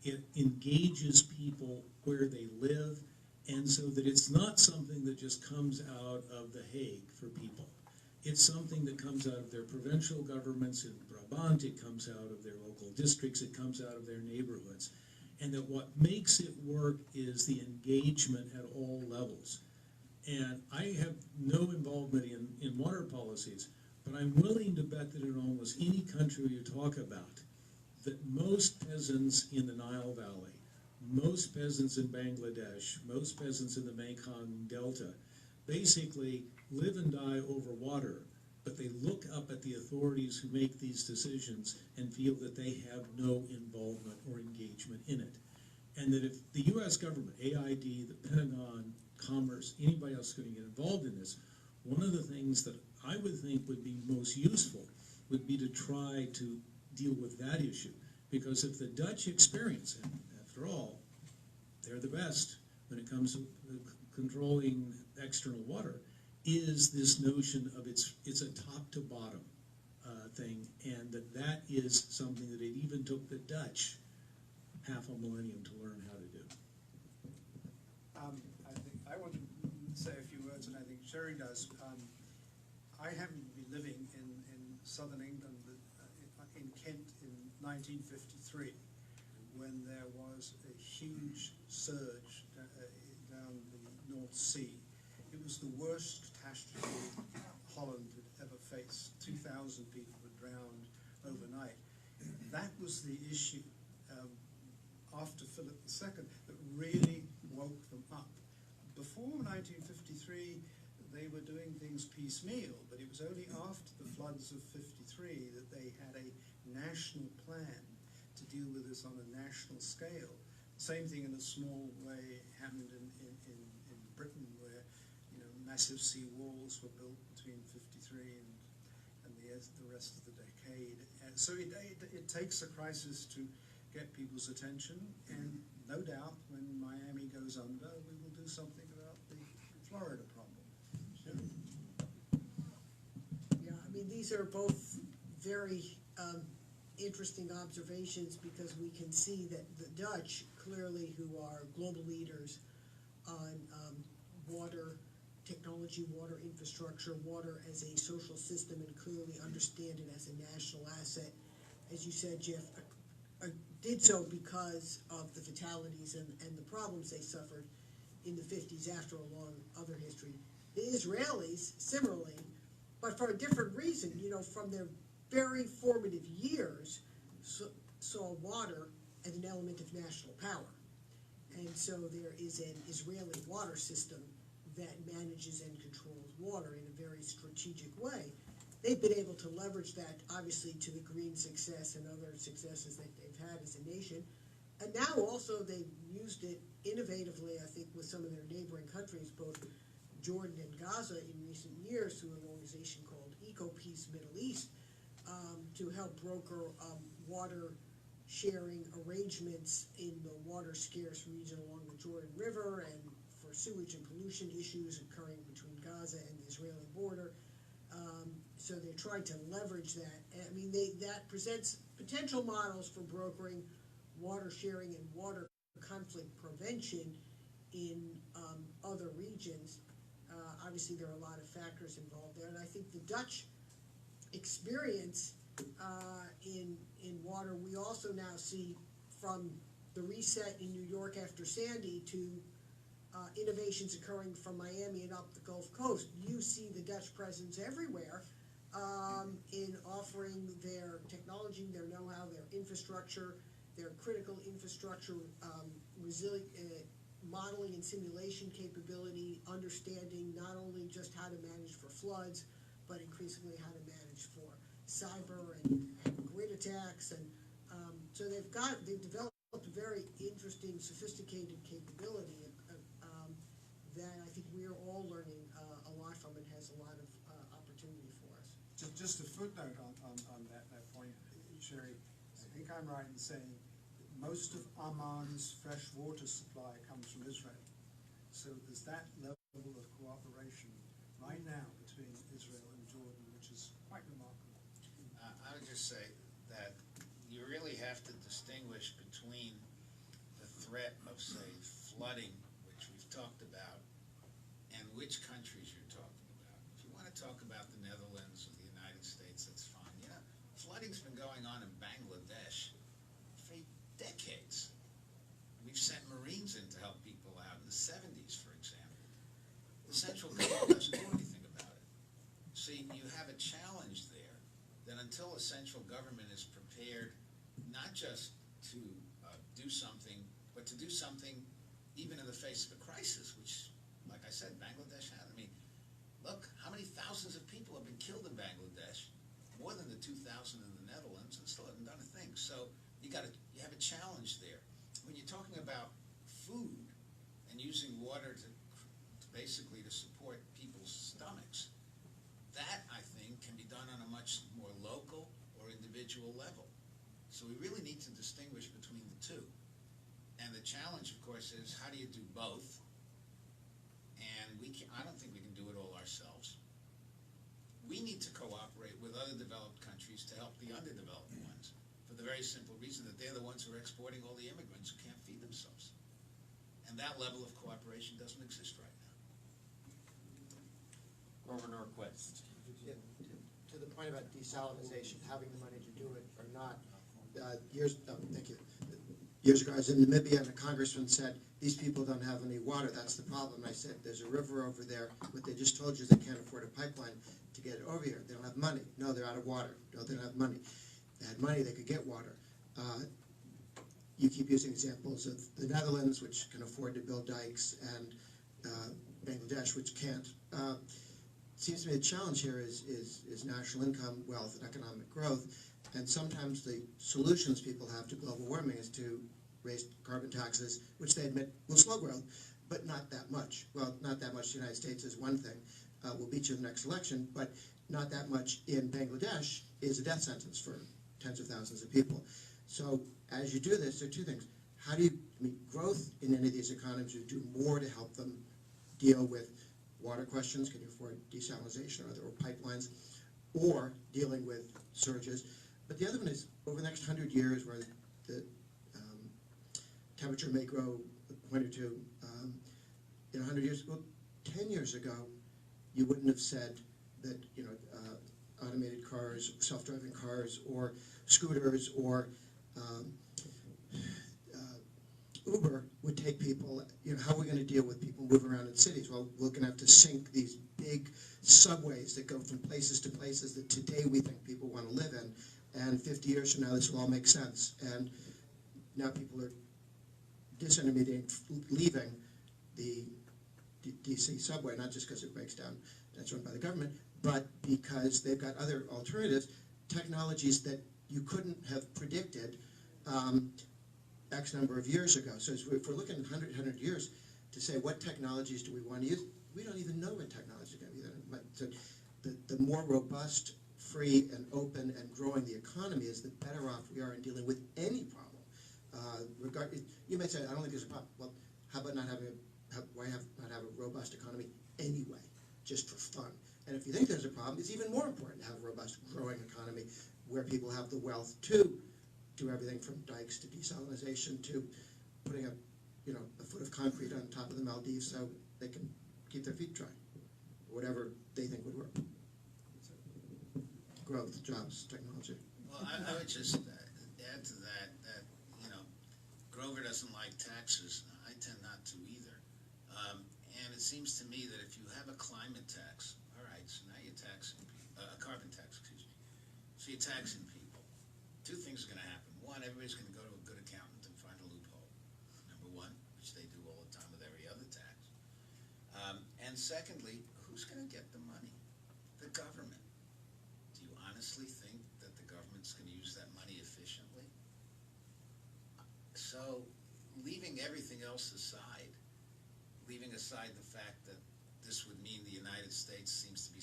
It engages people where they live, and so that it's not something that just comes out of The Hague for people. It's something that comes out of their provincial governments in Brabant, it comes out of their local districts, it comes out of their neighborhoods. And that what makes it work is the engagement at all levels. And I have no involvement in water policies, but I'm willing to bet that in almost any country you talk about, that most peasants in the Nile Valley, most peasants in Bangladesh, most peasants in the Mekong Delta, basically live and die over water, but they look up at the authorities who make these decisions and feel that they have no involvement or engagement in it. And that if the U.S. government, AID, the Pentagon, Commerce, anybody else going to get involved in this, one of the things that I would think would be most useful would be to try to deal with that issue. Because if the Dutch experience, and after all, they're the best when it comes to controlling external water, is this notion of it's a top to bottom thing, and that is something that it even took the Dutch half a millennium to learn how to do. I want to say a few words, and I think Sherri does. I happen to be living in southern England, in Kent, in 1953, when there was a huge surge down the North Sea. It was the worst catastrophe Holland had ever faced. 2,000 people were drowned overnight. That was the issue after Philip II that really woke them up. Before 1953, they were doing things piecemeal, but it was only after the floods of 53 that they had a national plan to deal with this on a national scale. Same thing in a small way happened in Britain, where massive sea walls were built between 53 and the rest of the decade. And so it takes a crisis to get people's attention, and no doubt when Miami goes under, we will do something about the Florida problem. Yeah, I mean, these are both very interesting observations, because we can see that the Dutch, clearly, who are global leaders on water technology, water infrastructure, water as a social system, and clearly understand it as a national asset, as you said, Jeff, did so because of the fatalities and the problems they suffered in the 50s after a long other history. The Israelis, similarly, but for a different reason, from their very formative years, saw water as an element of national power. And so there is an Israeli water system that manages and controls water in a very strategic way. They've been able to leverage that, obviously, to the green success and other successes that they've had as a nation. And now also they've used it innovatively, I think, with some of their neighboring countries, both Jordan and Gaza in recent years, through an organization called EcoPeace Middle East, to help broker water sharing arrangements in the water scarce region along the Jordan River, and for sewage and pollution issues occurring between Gaza and the Israeli border. So they're trying to leverage that. I mean, that presents potential models for brokering water sharing and water conflict prevention in other regions. Obviously, there are a lot of factors involved there, and I think the Dutch experience in water, we also now see, from the reset in New York after Sandy to innovations occurring from Miami and up the Gulf Coast. You see the Dutch presence everywhere in offering their technology, their know-how, their infrastructure, their critical infrastructure, modeling and simulation capability, understanding not only just how to manage for floods, but increasingly how to manage for cyber and grid attacks. And so they've developed a very interesting, sophisticated capability that I think we are all learning has a lot of opportunity for us. Just a footnote on that point, Sherri. I think I'm right in saying that most of Amman's fresh water supply comes from Israel. So there's that level of cooperation right now between Israel and Jordan, which is quite remarkable. I would just say that you really have to distinguish between the threat of, say, flooding, which we've talked about, and which countries you're talking about. If you want to talk about the Netherlands or the United States, that's fine. You know, flooding's been going on in Bangladesh for decades. We've sent Marines in to help people out in the 70s, for example. The central government doesn't do anything about it. See, you have a challenge there that until a central government is prepared not just to do something, but to do something even in the face of a crisis, which, like I said, Bangladesh had. I mean, look, how many thousands of people have been killed in Bangladesh? More than the 2,000 in the Netherlands, and still haven't done a thing. So you have a challenge there. When you're talking about food and using water to basically to support people's stomachs, that, I think, can be done on a much more local or individual level. So we really need to distinguish between the two. And the challenge, of course, is how do you do both? And I don't think we can do it all ourselves. We need to cooperate with other developed countries to help the underdeveloped ones, for the very simple reason that they're the ones who are exporting all the immigrants who can't feed themselves. And that level of cooperation doesn't exist right now. Grover Norquist. Yeah, to the point about desalinization, having the money to do it or not, thank you. Years ago, I was in Namibia, and a congressman said, "These people don't have any water. That's the problem." And I said, "There's a river over there. What they just told you is they can't afford a pipeline to get it over here. They don't have money. No, they're out of water. No, they don't have money. If they had money, they could get water." You keep using examples of the Netherlands, which can afford to build dikes, and Bangladesh, which can't. Seems to me the challenge here is national income, wealth, and economic growth. And sometimes the solutions people have to global warming is to raise carbon taxes, which they admit will slow growth, but not that much. Well, not that much in the United States is one thing. We'll beat you in the next election, but not that much in Bangladesh is a death sentence for tens of thousands of people. So as you do this, there are two things. How do you meet growth in any of these economies? You do more to help them deal with water questions, can you afford desalinization or other pipelines, or dealing with surges. But the other one is, over the next 100 years, where the temperature may grow a point or two, in 100 years, well, 10 years ago, you wouldn't have said that, automated cars, self-driving cars, or scooters, or Uber would take people, how are we going to deal with people moving around in cities? Well, we're going to have to sink these big subways that go from places to places that today we think people want to live in. And 50 years from now, this will all make sense. And now people are disintermediating, leaving the DC subway, not just because it breaks down, that's run by the government, but because they've got other alternatives, technologies that you couldn't have predicted X number of years ago. So if we're looking at 100 years to say what technologies do we want to use, we don't even know what technology is going to be there. So the more robust, free, and open and growing the economy is, the better off we are in dealing with any problem. You may say, I don't think there's a problem. Well, how about not have a robust economy anyway, just for fun? And if you think there's a problem, it's even more important to have a robust, growing economy where people have the wealth to do everything from dikes to desalinization to putting a foot of concrete on top of the Maldives so they can keep their feet dry, or whatever they think would work. Growth, jobs, technology. Well, I would just add to that, Grover doesn't like taxes. I tend not to either. And it seems to me that if you have a climate tax, all right, so now you're taxing a carbon tax, excuse me. So you're taxing people. Two things are going to happen. One, everybody's going to go to a good accountant and find a loophole, number one, which they do all the time with every other tax. And secondly, who's going to get the money? The government. Do you honestly think that the government's going to use that money efficiently? So, leaving everything else aside, leaving aside the fact that this would mean the United States seems to be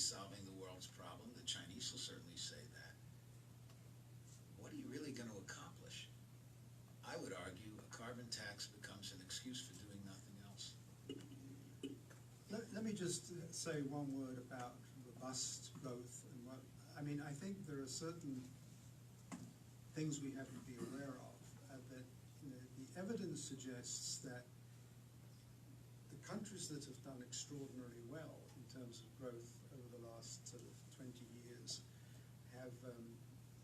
just say one word about robust growth and what, I mean, I think there are certain things we have to be aware of, that, you know, the evidence suggests that the countries that have done extraordinarily well in terms of growth over the last sort of 20 years have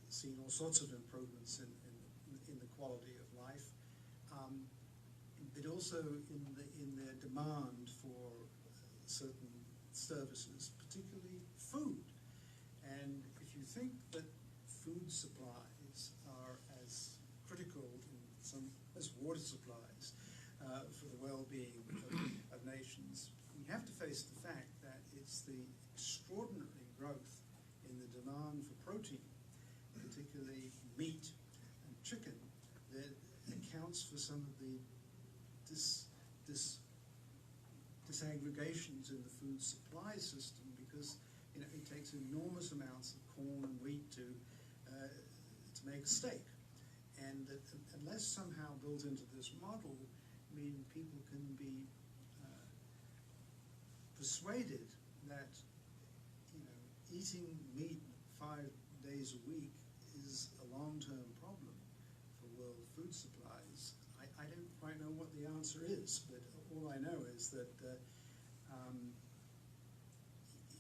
seen all sorts of improvements in the quality of life, but also in their demand for certain services, particularly food. And if you think that food supplies are as critical in some as water supplies for the well-being of nations, we have to face the fact that it's the extraordinary growth in the demand for protein, particularly meat and chicken, that accounts for some of the disaggregations in the food supply system, because, you know, it takes enormous amounts of corn and wheat to make a steak, and that unless somehow built into this model, I mean, people can be persuaded that, you know, eating meat 5 days a week is a long-term problem for world food supplies. I don't quite know what the answer is, but all I know is that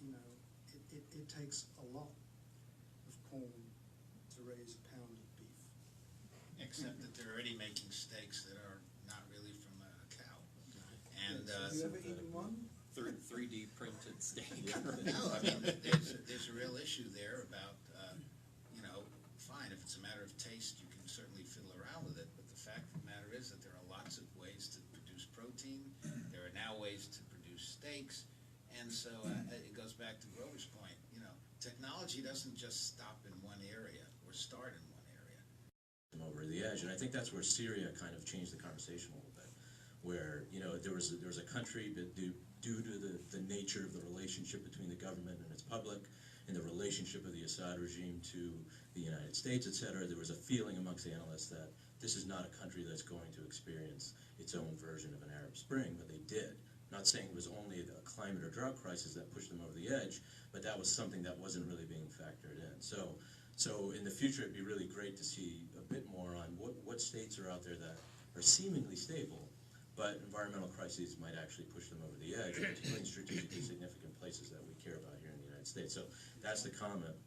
you know, it takes a lot of corn to raise a pound of beef. Except that they're already making steaks that are not really from a cow. And Have you ever eaten one? 3D printed steak. no, I mean, there's a real issue there about, you know, fine, if it's a matter of taste, you can certainly fiddle around with it, but the fact of the matter is that there are lots of ways to produce protein. There are now ways to produce steaks, and so it goes back to Grover's point. You know, technology doesn't just stop in one area or start in one area. Over the edge, and I think that's where Syria kind of changed the conversation a little bit, where, you know, there was a country, but due to the nature of the relationship between the government and its public, and the relationship of the Assad regime to the United States, etc., there was a feeling amongst the analysts that this is not a country that's going to experience its own version of an Arab Spring, but they did. Not saying it was only the climate or drought crisis that pushed them over the edge, but that was something that wasn't really being factored in. So in the future, it'd be really great to see a bit more on what states are out there that are seemingly stable, but environmental crises might actually push them over the edge, particularly in strategically significant places that we care about here in the United States. So that's the comment.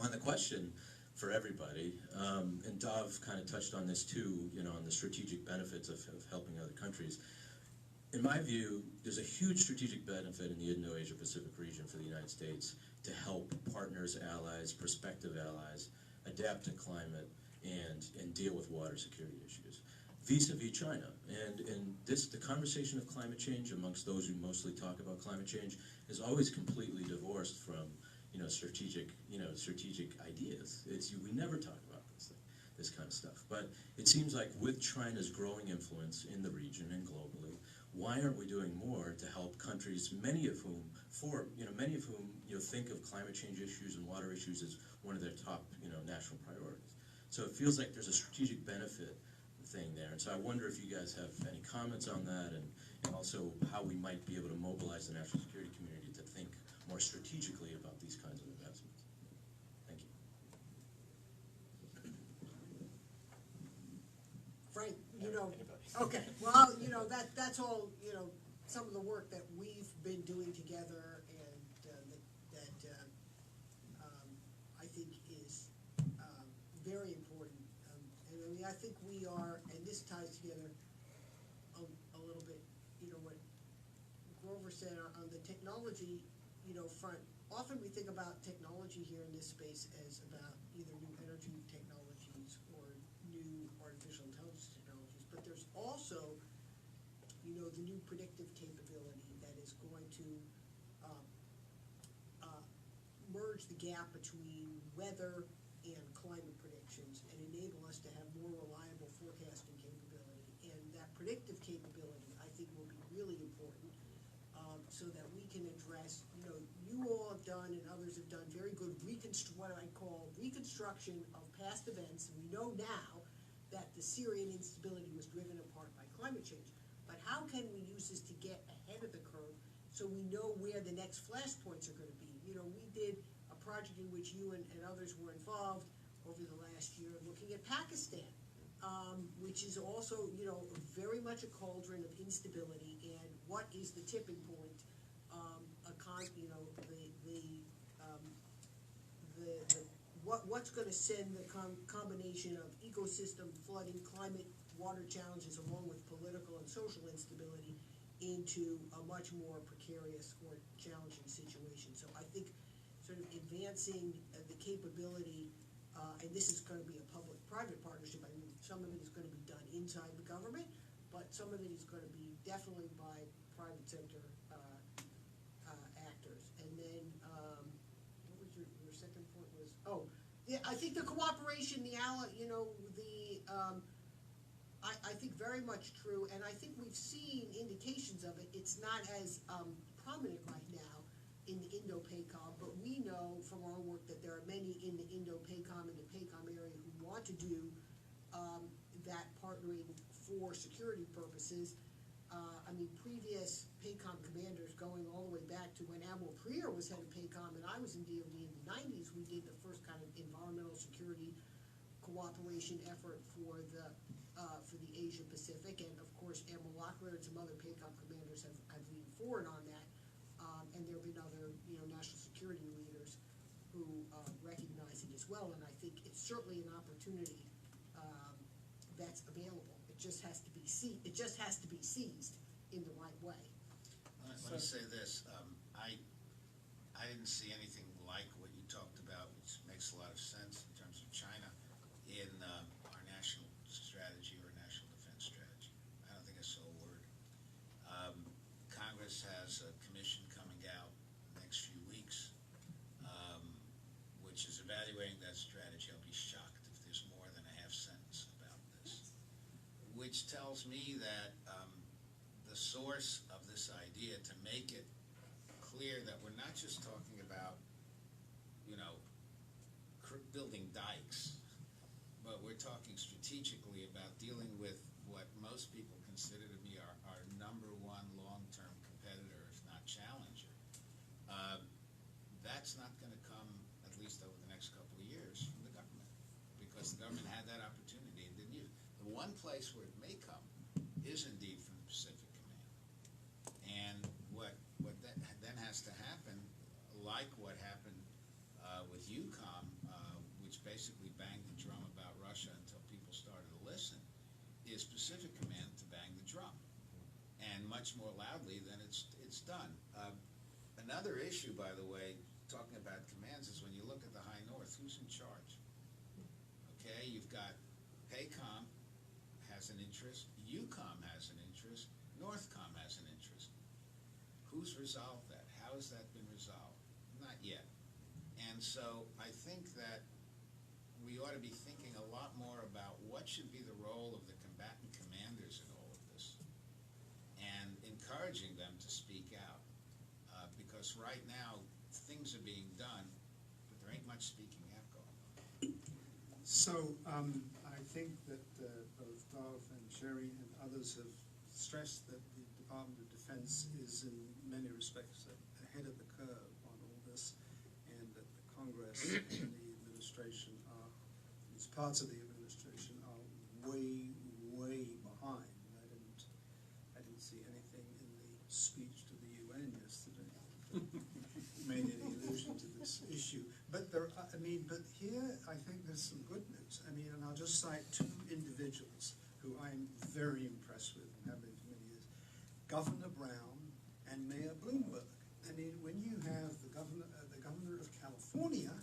On the question for everybody, and Dov kind of touched on this too, you know, on the strategic benefits of helping other countries. In my view, there's a huge strategic benefit in the Indo-Asia-Pacific region for the United States to help partners, allies, prospective allies adapt to climate and deal with water security issues vis-a-vis China. And the conversation of climate change amongst those who mostly talk about climate change is always completely divorced from, you know, strategic ideas. We never talk about this kind of stuff. But it seems like with China's growing influence in the region and globally, why aren't we doing more to help countries, many of whom think of climate change issues and water issues as one of their top, you know, national priorities. So it feels like there's a strategic benefit thing there. And so I wonder if you guys have any comments on that, and also how we might be able to mobilize the national security community to think more strategically about these kinds of investments. Thank you. Frank, you know, okay, well, you know, that's all, you know, some of the work that we've been doing together, and I think is very important. And I mean, I think we are, and this ties together a little bit, you know, what Grover said on the technology, you know, front. Often we think about technology here in this space as about either new energy technologies or new artificial intelligence technologies, but there's also, you know, the new predictive capability that is going to merge the gap between weather and climate predictions and enable us to have more reliable forecasting capability. And that predictive capability, I think, will be really important, so that we can address, you know, you all have done and others have done very good what I call reconstruction of past events, and we know now that the Syrian instability was driven in part by climate change. But how can we use this to get ahead of the curve so we know where the next flashpoints are gonna be. You know, we did a project in which you and others were involved over the last year, looking at Pakistan, which is also, you know, very much a cauldron of instability, and what is the tipping point? What's gonna send the combination of ecosystem, flooding, climate, water challenges, along with political and social instability, into a much more precarious or challenging situation. So I think sort of advancing the capability, and this is gonna be a public-private partnership. I mean, some of it is gonna be done inside the government, but some of it is gonna be definitely by private sector actors. And then, what was your second point was, oh, yeah, I think the cooperation, I think very much true, and I think we've seen indications of it. It's not as prominent right now in the Indo-PACOM, but we know from our work that there are many in the Indo-PACOM and the PACOM area who want to do that partnering for security purposes. I mean, previous PACOM commanders, going all the way back to when Admiral Prier was head of PACOM and I was in DOD in the 90s, we did the first kind of environmental security cooperation effort for the Asia Pacific, and of course Admiral Locklear and some other PACOM commanders have leaned forward on that, and there have been other, you know, national security leaders who recognize it as well, and I think it's certainly an opportunity that's available. It just has to be seized in the right way. Let me say this, I didn't see anything like what you talked about, which makes a lot of sense in terms of China, in our national strategy or national defense strategy. I don't think I saw a word. Congress has a commission coming out in the next few weeks, which is evaluating that strategy. I'll be shocked if there's more than a half sentence about this, which tells me that the source of this idea, to make it clear that we're not just talking about, you know, building dikes, but we're talking strategically about dealing with what most people consider to be our number one long-term competitor, if not challenger. That's not going to come, at least over the next couple of years, from the government, because the government had that opportunity and didn't use it. The one place where it may come is indeed from the Pacific Command. And what then has to happen, like what happened with UCOM, which basically banged the drum about Russia until people started to listen, is Pacific Command to bang the drum, and much more loudly than it's done. Another issue, by the way, talking about commands, is when you look at the High North, who's in charge? Okay, you've got PACOM has an interest, UCOM has an interest, NORTHCOM has an interest. Who's resolved that? How has that been resolved? Not yet. And so I think that we ought to be thinking a lot more about what should be the role of the combatant commanders in all of this, and encouraging them to speak out, because right now things are being done, but there ain't much speaking out going on. So I think that both Dov and Sherri and others have stressed that the Department of Defense is in many respects ahead of the curve on all this, and that the Congress and the administration are, at least parts of the administration, are way, way behind. I didn't see anything in the speech to the UN yesterday made any allusion to this issue. But but here I think there's some good news. I mean, and I'll just cite two individuals who I'm very impressed with and have been for many years: Governor Brown and Mayor Bloomberg. I mean, when you have the governor of California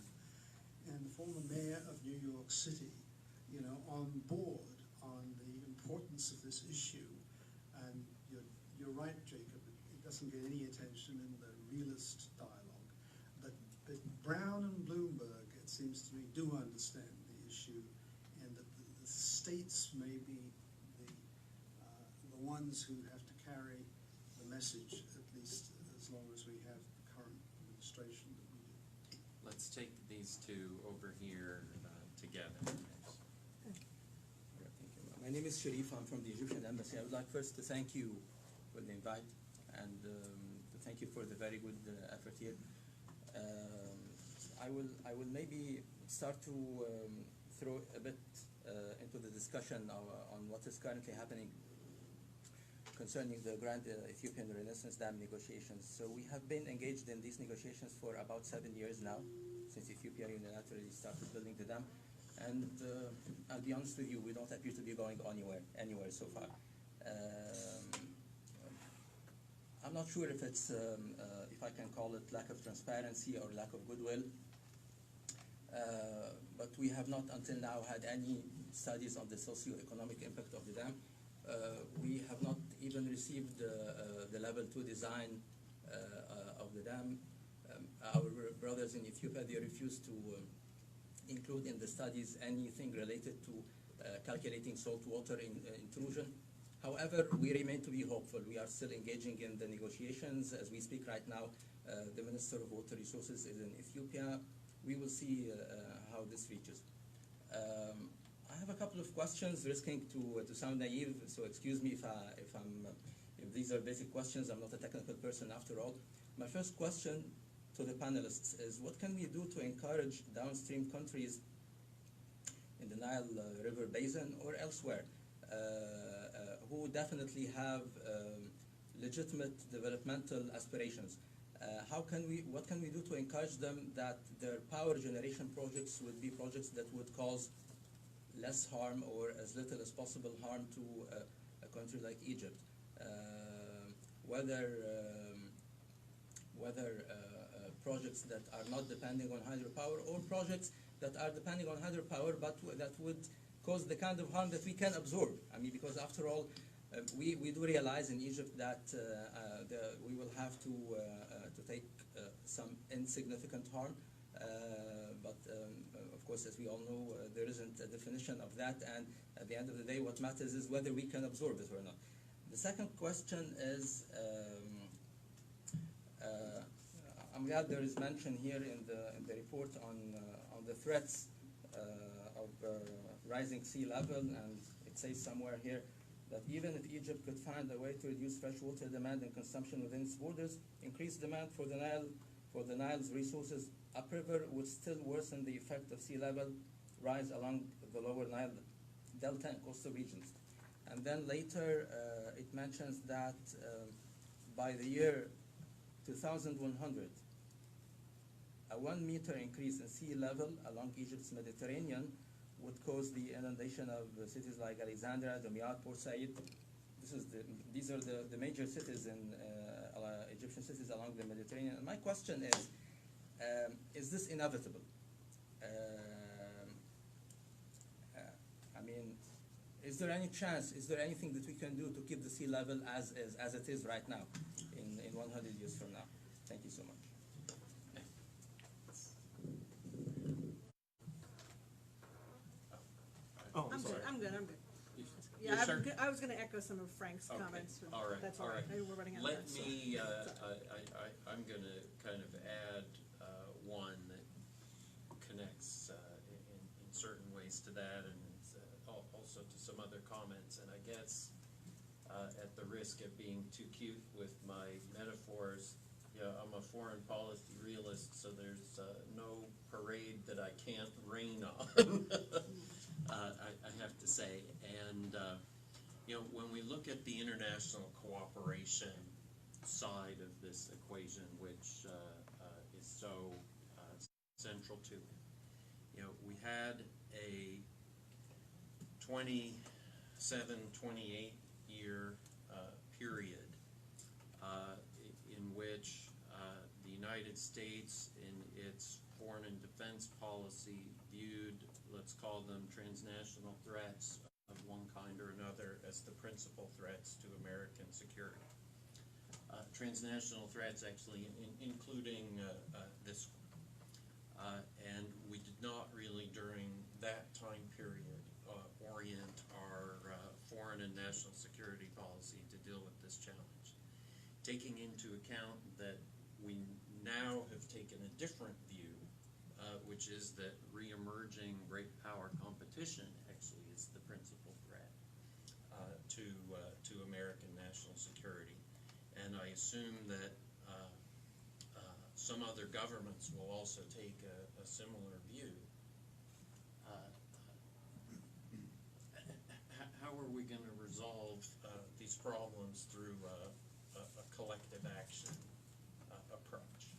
and the former mayor of New York City, you know, on board on the importance of this issue, and you're right, Jacob, it doesn't get any attention in the realist dialogue. But Brown and Bloomberg, it seems to me, do understand the issue, and that the states may be the ones who have to carry the message, at least as long as we have the current administration that we do. Let's take these two over here together. My name is Sharif. I'm from the Egyptian Embassy. I would like first to thank you for the invite and the thank you for the very good effort here. I will maybe start to throw a bit into the discussion on what is currently happening concerning the Grand Ethiopian Renaissance Dam negotiations. So we have been engaged in these negotiations for about 7 years now, since Ethiopia unilaterally started building the dam. And I'll be honest with you, we don't appear to be going anywhere so far. I'm not sure if it's, if I can call it lack of transparency or lack of goodwill, but we have not until now had any studies on the socio-economic impact of the dam. We have not even received the level 2 design of the dam. Our brothers in Ethiopia, they refused to include in the studies anything related to calculating saltwater intrusion. However, we remain to be hopeful. We are still engaging in the negotiations. As we speak right now, the Minister of Water Resources is in Ethiopia. We will see how this reaches. I have a couple of questions, risking to sound naive, so excuse me if these are basic questions. I'm not a technical person after all. My first question to the panelists is, what can we do to encourage downstream countries in the Nile River Basin or elsewhere who definitely have legitimate developmental aspirations? What can we do to encourage them that their power generation projects would be projects that would cause less harm or as little as possible harm to a country like Egypt? Whether projects that are not depending on hydropower or projects that are depending on hydropower but that would cause the kind of harm that we can absorb. I mean, because after all, we do realize in Egypt that we will have to take some insignificant harm, but of course, as we all know, there isn't a definition of that, and at the end of the day, what matters is whether we can absorb it or not. The second question is, I'm glad there is mention here in the report on the threats of rising sea level, and it says somewhere here that even if Egypt could find a way to reduce freshwater demand and consumption within its borders, increased demand for the Nile's resources upriver would still worsen the effect of sea level rise along the lower Nile delta and coastal regions. And then later it mentions that by the year 2100, a 1 meter increase in sea level along Egypt's Mediterranean would cause the inundation of cities like Alexandria, Dumyat, Port Said. These are the major cities in Egyptian cities along the Mediterranean. And my question is this inevitable? I mean, is there any chance, is there anything that we can do to keep the sea level as it is right now in 100 years from now? Thank you so much. Oh, I'm sorry. I'm good. Yes, Yeah, sir? I was going to echo some of Frank's comments. All right, That's all right. I know we're running out of Let time. me, I'm going to kind of add one that connects in certain ways to that, and it's, also to some other comments. And I guess at the risk of being too cute with my metaphors, I'm a foreign policy realist, so there's no parade that I can't rain on. I have to say, and when we look at the international cooperation side of this equation, which is so central to it, we had a 27, 28 year period in which the United States, in its foreign and defense policy, viewed, let's call them transnational threats of one kind or another, as the principal threats to American security. Transnational threats actually including this one. And we did not really, during that time period, orient our foreign and national security policy to deal with this challenge. Taking into account that we now have taken a different view, which is that re-emerging great power competition actually is the principal threat to American national security. And I assume that some other governments will also take a similar view. How are we going to resolve these problems through a collective action approach?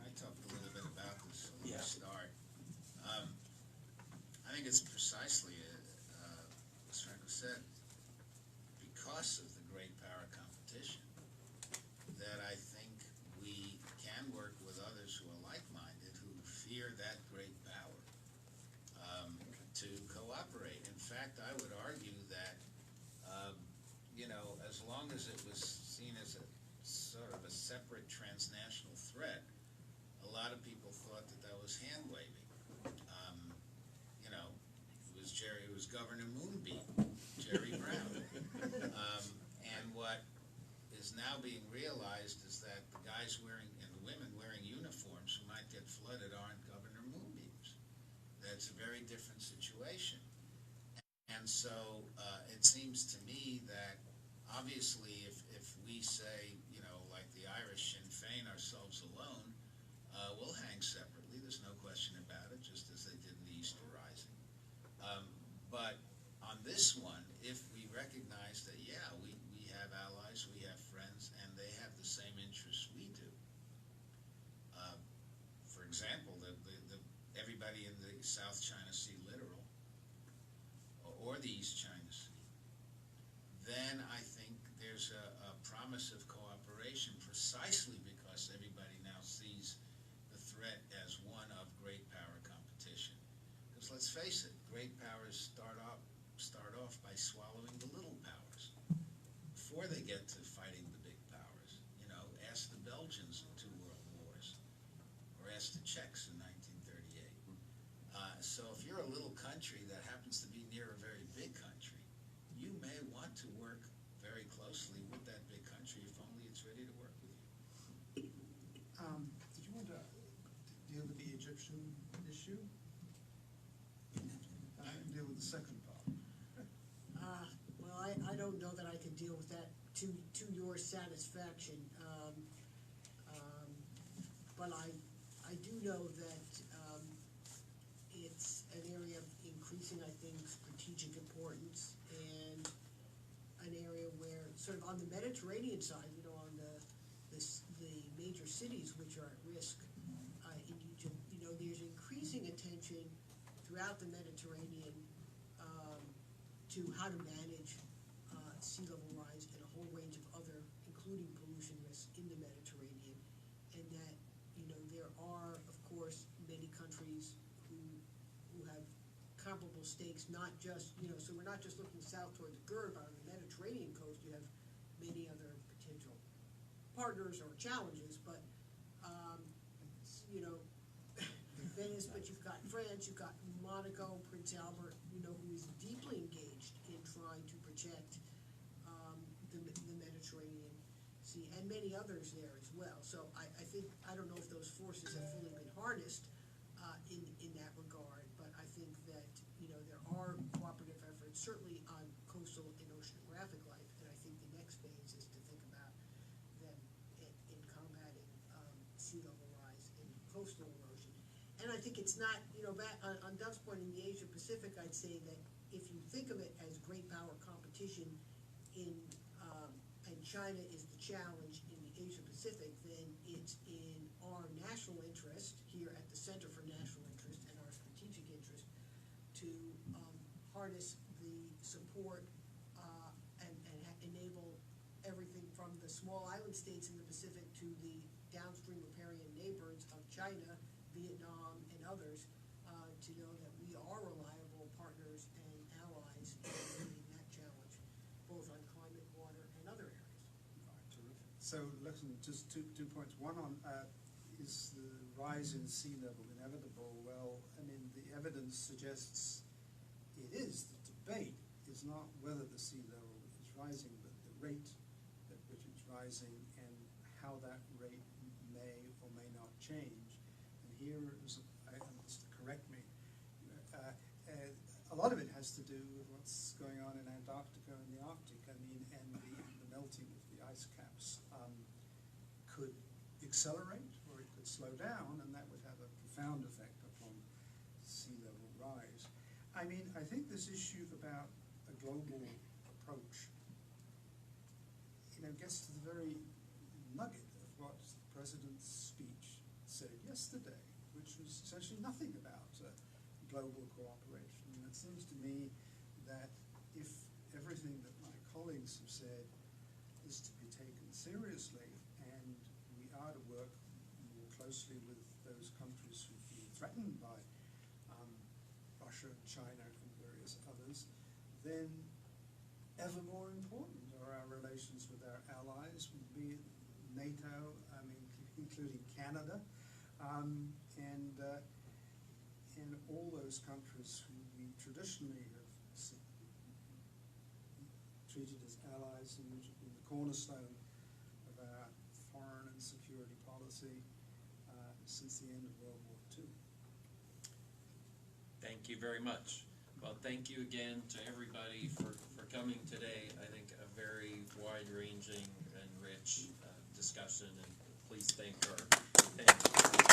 I talked a little bit about this at Yeah. the start. I think it's precisely, as Franco said, because of the great power competition, that I think we can work with others who are like-minded, who fear that great power, to cooperate. In fact, I would argue that, as long as it was seen as a sort of a separate transnational threat, a lot of people thought that that was hand-waving. It was Governor Moonbeam, Jerry Brown. And what is now being realized is that the guys wearing, and the women wearing uniforms who might get flooded aren't Governor Moonbeams. That's a very different situation. And so it seems to me that obviously if we say, like the Irish Sinn Féin, ourselves alone, we'll hang separately, there's no question about it, just as they did in the Easter Rising. But on this one, if we recognize that, we have allies, we have friends, and they have the same interests we do. For example, everybody in the South China Sea littoral, or the East China Sea, then I think there's a promise of cooperation precisely because everybody now sees the threat as one of great power competition. Because let's face it, great powers start off by swallowing the little powers before they get to fighting the big powers. Ask the Belgians in 2 world wars, or ask the Czechs in 1938. So if you're a little country that happens to be near a very big country, you may want to work very closely with that big country if only it's ready to work with you. Did you want to deal with the Egyptian issue? I can deal with the second part. Well, I don't know that I can deal with that to your satisfaction. But I do know that it's an area of increasing, I think, strategic importance, and an area where, sort of on the Mediterranean side, on the major cities which are at risk in Egypt, there's increasing attention throughout the Mediterranean to how to manage sea level rise and a whole range of other, including pollution risks in the Mediterranean, and that there are, of course, many countries who have comparable stakes, not just so we're not just looking south toward the Gulf, but on the Mediterranean coast you have many other potential partners or challenges, but Venice, but you've got France, you've got Monaco, Prince Albert, who is deeply engaged in trying to protect the Mediterranean Sea, and many others there as well. So I think, I don't know if those forces have fully been harnessed in that regard, but I think that, there are cooperative efforts, certainly on coastal and oceanographic life, and I think the next phase is to think about them in combating sea level rise and coastal erosion. And I think it's not, back on Dov's point in the Asia Pacific, I'd say that if you think of it as great power competition and China is the challenge in the Asia Pacific, then it's in our national interest here at the Center for National Interest and our strategic interest to harness the support and enable everything from the small island states in the Pacific to the downstream riparian neighbors of China, Vietnam, and others, to know that we are reliable partners and allies in meeting that challenge, both on climate, water, and other areas. All right, terrific. So, listen, just two points. One on, is the rise in sea level inevitable? Well, the evidence suggests it is. The debate is not whether the sea level is rising, but the rate at which it's rising and how that rate may or may not change. And here is, just to correct me, a lot of it has to do with what's going on in Antarctica and the Arctic. And the melting of the ice caps could accelerate or it could slow down, and that would have a profound effect upon sea level rise. I mean, I think this issue about a global approach, gets to the very nugget of what the President's speech said yesterday, which was essentially nothing about global cooperation. And it seems to me that if everything that my colleagues have said is to be taken seriously, and we are to work more closely with those countries who've been threatened by Russia, China, and various others, then ever more important are our relations with our allies, be it NATO, including Canada, and all those countries who we traditionally have treated as allies and which have been the cornerstone of our foreign and security policy since the end of World War II. Thank you very much. Well, thank you again to everybody for coming today. I think a very wide-ranging and rich discussion, and please thank our